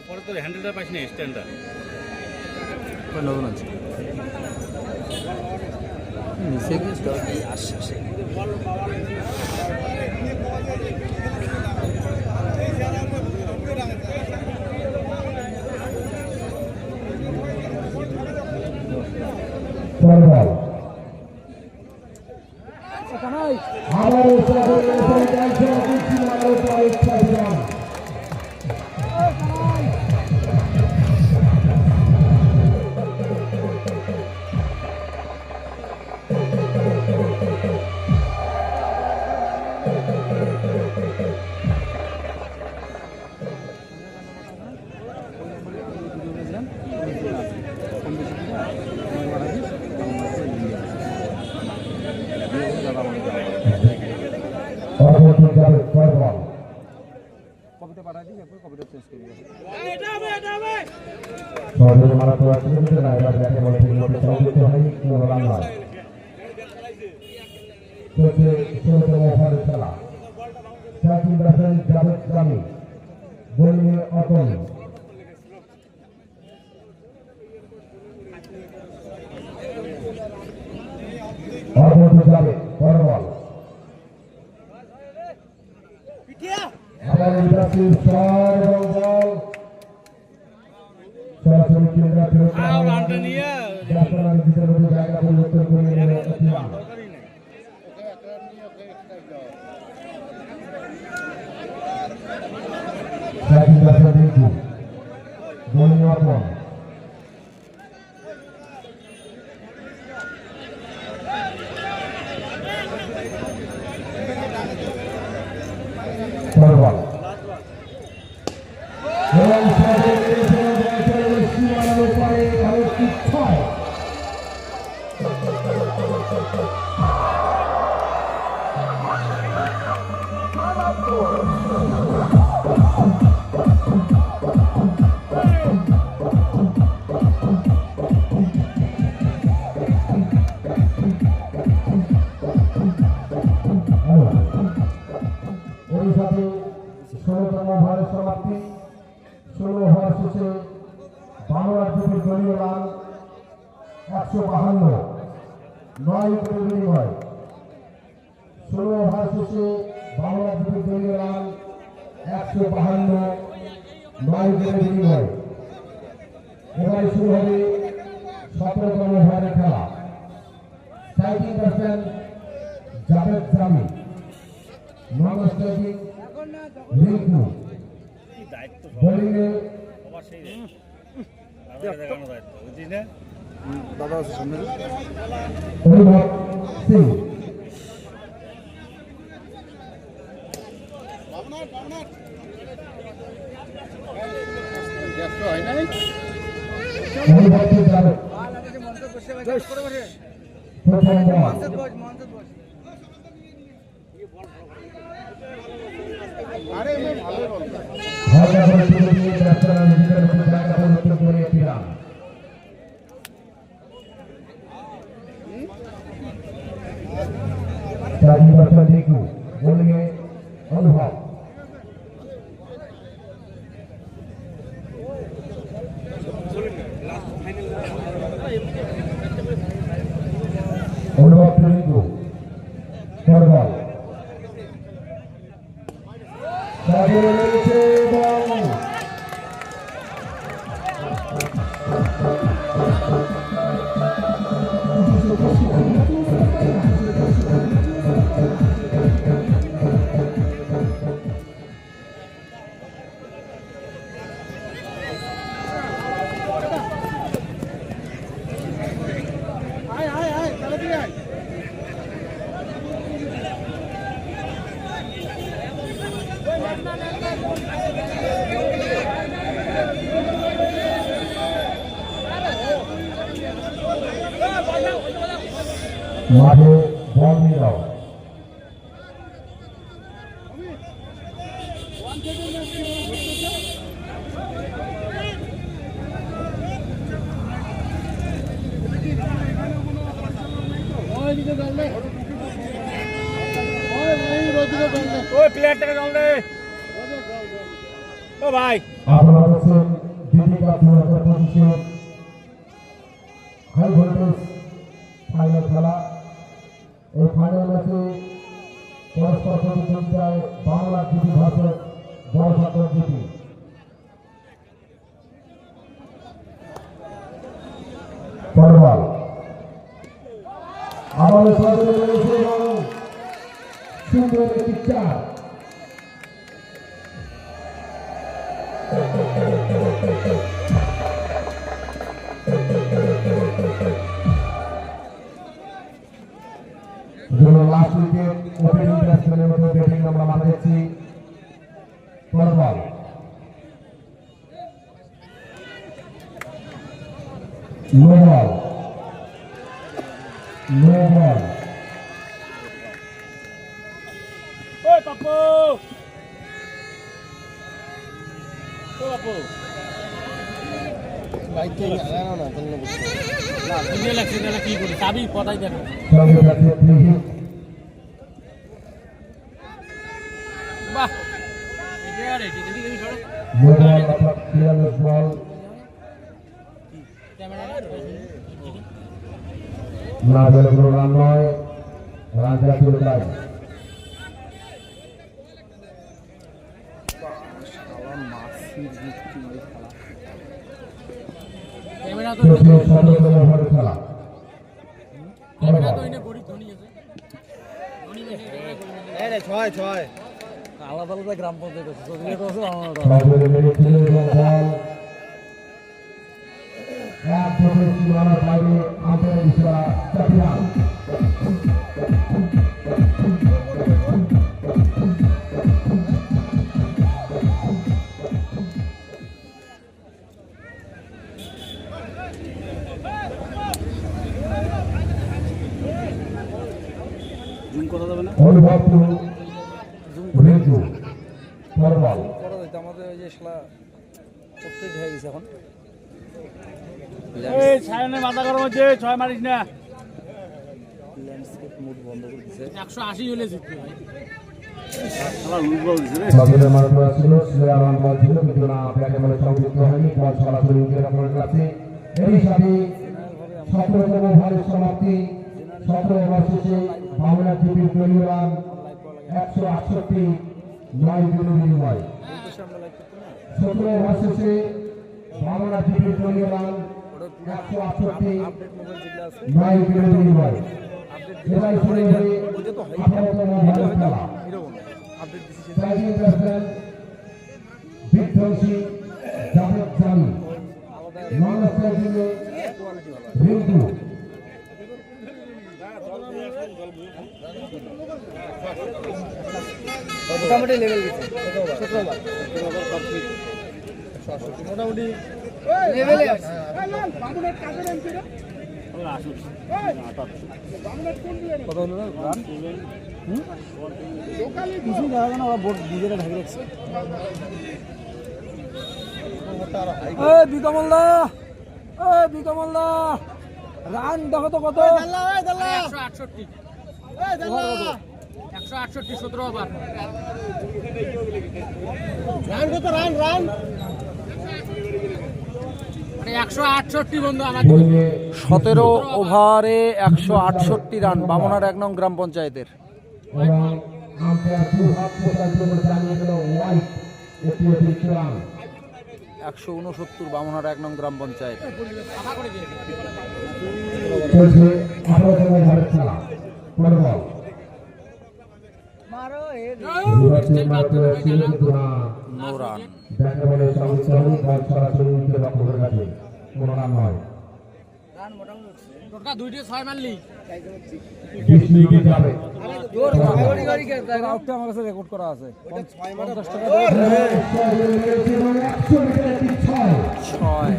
পরে তোর হ্যান্ডেলটা পাইস না, স্ট্যান্ডটা নতুন আছে নিচে গিয়ে আশ্বাসে বল আবার সীমানার উপরে ছাড়িলাম অর্থনীতি যাবে বল কবিতা পাঠাই দিই, একবার কবিতা চেঞ্জ করে দিই। সহযোগী মারাত্মক অ্যাক্সিডেন্ট না এবার ব্যাটে বলে ঠিক মতো চলতে হয় কি রান নয় চলছে 16তম ওভারের খেলা সাকিব হাসান জাভেদ জামি বোলিংয়ে অতন অর্থনীতি যাবে বল আবার ইন্টারভিউ শট এবং বল সরাসরি কেন্দ্র ফেরত রানটা নিয়ে জাফরান ভিতরে মধ্যে জায়গা পরিবর্তন করে নিল ইসলাম সাকিব হাসান রিঙ্কু বোলিং অর্পণ বল এবং সীমানার উপরে আরেকটি ছয় এর সাথে 16তম ওভারের সমাপ্তি 16 ওভার শেষে বাংলার জমির দলীয় রান 152 9 উইকেটের বিনিময় 16 ওভার শেষে বাংলার জমির দলীয় রান 152 9 উইকেটের বিনিময় এবারে শুরু হবে 17তম ওভারের খেলা স্ট্রাইকিং ব্যাটসম্যান জাভেদ জামি নন স্ট্রাইকিং রিঙ্কু দায়িত্ব বোলিংয়ে সবার সেই দেখানো দায়িত্ব, বুঝছিস না? দাদা আছে সামনে। অনুভব সিং অনুভব সিং যাবে প্রথম বল হালকা করে তুলে দিয়ে ব্যাটসম্যান নিজের মতো জায়গা পরিবর্তন করে একটি রান সাকিব হাসান রিঙ্কু বোলিংয়ে অনুভব অনুভব রিঙ্কু বল সাগরে রয়েছে এবং মাঠে বল নিয়ে দাও। ওই প্লেয়ারটাকে জল দে ও ভাই। আপনারা হচ্ছেন দীপিকা 2025 হাই ভোল্টেজ ফাইনাল খেলা। এই ফাইনাল ম্যাচে পরস্পর প্রতিদ্বন্দ্বিতায় Bangla GP versus Borosagar GP. Football আমাদের সঙ্গে রয়েছে এবং সুন্দর একটি চার। লাস্ট উইকেট ওপেনিং ব্যাটসম্যানের মধ্যে ব্যাটিং আমরা মারা যাচ্ছি। Football no ball, no ball. ওই পাপ্পু ও পাপ্পু বাইকে আগানো না তাহলে না ভিডিও লাগছে তাহলে কি করি চাবি পটাই দেখো সঙ্গে যাচ্ছে ফ্রি হিট। বাহ এটা রেডি দেখি দেখি সরো নো বল অর্থাৎ ক্লিয়ারলেস বল। না বলে কোনো রান নয়, রান জাতীয় তাই। ক্যামেরা তো তৃতীয় 17তম ওভারের খেলা। ক্যামেরা তো এনে গড়ি ধনি আছে ধনি মেশে এই রে 6 আলাদা আলাদা গ্রাম পঞ্চায়েত আছে সবগুলো তো আছে আমার সর্বোচ্চ মেরে খেলে এবং বল এক দফে সীমানার বাইরে আম্পায়ার ইশারা 4 রান। জুম করা যাবে না অনুভব টু রেজু ফুটবল করা যাইতো আমাদের ওই যে শালা প্রত্যেক হয়ে গেছে এখন এই ছায়নে মাথা গরম হচ্ছে 6 মারিস না ল্যান্ডস্কেপ মুড বন্ধ করে দিয়েছে 180 হলে জিতবে ভাই শালা লুজ বল দিছে রে বাগের মারা ছিল স্লোয়ার রান বল ছিল কিন্তু না ব্যাটে বলে সংযুক্ত হয়নি। বল সরাসরি উইকেট করে যাচ্ছে। এরই সাথে 17তম ওভারের সমাপ্তি। 17 ওভার শেষে বাংলা জিপির দলীয় রান 168, 9 উইকেটের বিনিময়ে। 17 ওভার শেষে বাংলা জিপির দলীয় রান 168, 9 উইকেটের বিনিময়ে। এবারে শুরু হবে 18তম ওভারের খেলা। ব্যাটিং ব্যাটসম্যান বিধ্বংসী জাভেদ জামি, নন স্ট্রাইকিংয়ে রিঙ্কু। মোটামুটি লেভেল গেছে মোটামুটি লেভেলে আছে কত হলো রান কিছু দেখা যায় না ওরা বোর্ড নিজেরা ঢাকে রাখছে বিকমলদা বিকমলদা রান দেখো তো কত 168 168 17 ওভার রান কত রান রান মানে 168 বন্ধু আমাদের 17 ওভারে 168 রান বামনার 1 নং গ্রাম পঞ্চায়েতের এবং আম্পায়ার দু হাত পোষার জন্য জানিয়ে দিল ওয়াইড একটি অতিরিক্ত রান। 169 বামনার 1 নং গ্রাম পঞ্চায়েত চলছে 18তম ওভারের খেলা। ফুটবল যুবরাজের মাত্র ছিল কিন্তু না নো রান ব্যাটে বলে সংযুক্ত হয়নি। বল সরাসরি উইকেট রক্ষকের কাছে, কোনো রান নয়। টোটকা 2 6 মারলি 20 উইকেট যাবে। আউটটা আমার কাছে রেকর্ড করা আছে 50 টাকা 100 মিটার একটি 6। 6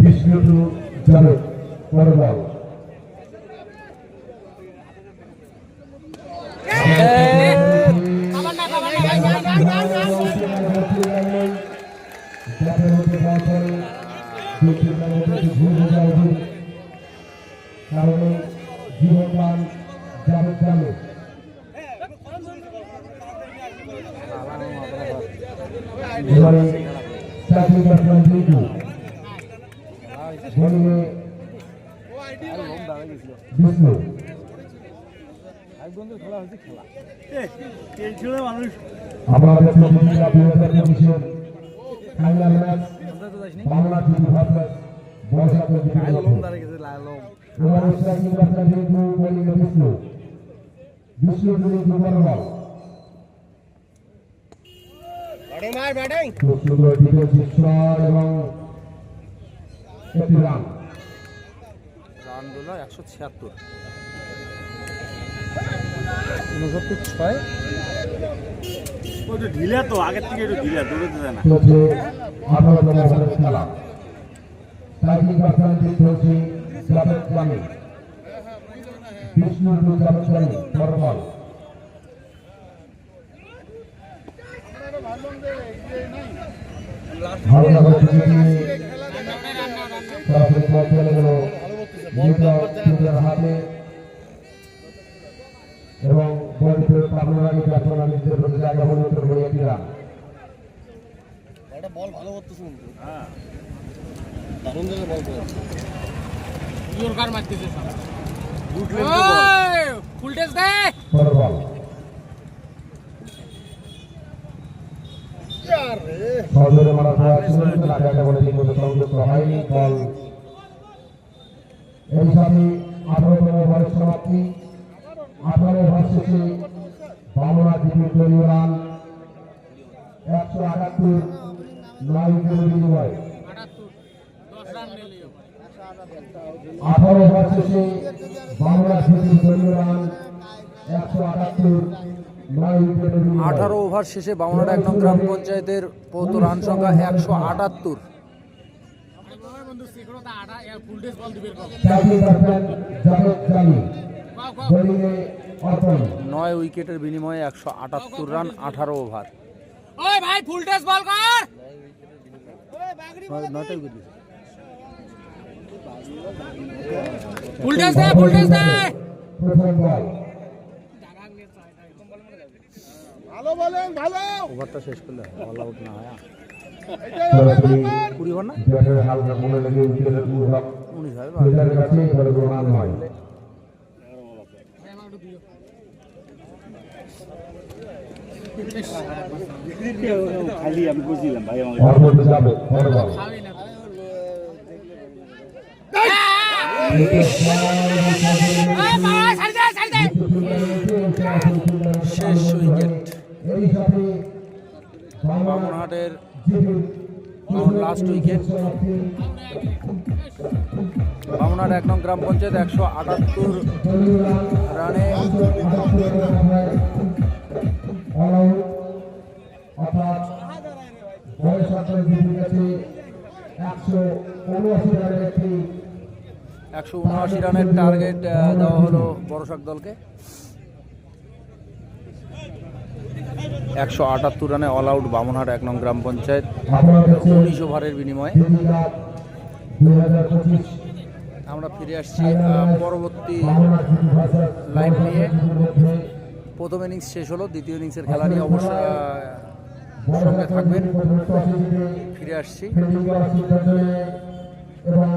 বিষ্ণু যাদব পরবল কারণে জীবনদান যাদব চালু এবারে চাকরি করবেন বিজু বলিয়ে বিষ্ণু আমরা দেখছি 2025 final match Bangla TV versus Barshapur এবারে চাকরি করবেন বিজু বলিয়ে বিষ্ণু বিষ্ণু বলিয়ে দুর্বল খুব সুন্দর ডিফেন্সিভ শট এবং একটি রান রান হলো 176। 69 ঢিলা তো আগের থেকে একটু ঢিলা দৌড়তে দেয় না। চলছে 18তম ওভারের খেলা সাইক্লিং পার্সোনালিটি চলছে জাভেদ জামি বিষ্ণু জাভেদ জামি ফরবল ভালো লাগলো সরাসরি বল চলে গেল মিডের হাতে এবং বল ফেরত পাঠানোর আগে ব্যাটসম্যান নিজের প্রতি জায়গা পরিবর্তন করে একটি রান বল ভালো করতেছে কিন্তু হ্যাঁ দারুণ জায়গায় বল করে ফরবল সজোরে মারা আগে বলে ঠিক মতো সংযুক্ত হয়নি বল এই সাথে 18তম ওভারের সমাপ্তি 18 ওভার শেষে বামনা দ্বীপের দলীয় রান 178 9 উইকেটের বিনিময়ে 18 ওভার শেষে বামনা দ্বীপের দলীয় রান 178 9 উইকেটের বিনিময়ে 18 ওভার শেষে বামনাট 1 নং গ্রাম পঞ্চায়েতের পৌত রান সংখ্যা 178। চাকরি করবেন জাভেদ জামি বোলিংয়ে অর্পণ 9 উইকেটের বিনিময়ে 178 রান 18 ওভার। ওই ভাই ফুল টেস বল কর 9টা উইকেট ফুল টেস দে প্রথম বল ওভারটা শেষ করলে অল আউট না হয় সরাসরি 20 ওভার না ব্যাটের হালকা মনে লেগে উইকেটের উদ্ভব 19 হয় ফিল্ডারের কাছে এবারে রান হয় খালি আমি বুঝছিলাম ভাই আমাকে অর্পণ যাবে ফরবল শেষ উইকেট এই সাথে বামনহাটের লাস্ট উইকেট। বামনহাট 1 নং গ্রাম পঞ্চায়েত 178 রানে অর্থাৎ বয়স 179 রানের টার্গেট দেওয়া হলো বড়শাক দলকে। 178 রানে অল আউট বামনহাট 1 নং গ্রাম পঞ্চায়েত 19 ওভারের বিনিময়ে। আমরা ফিরে আসছি পরবর্তী লাইভ নিয়ে। প্রথম ইনিংস শেষ হলো, দ্বিতীয় ইনিংসের খেলা নিয়ে অবশ্যই সঙ্গে থাকবেন। ফিরে আসছি। এবং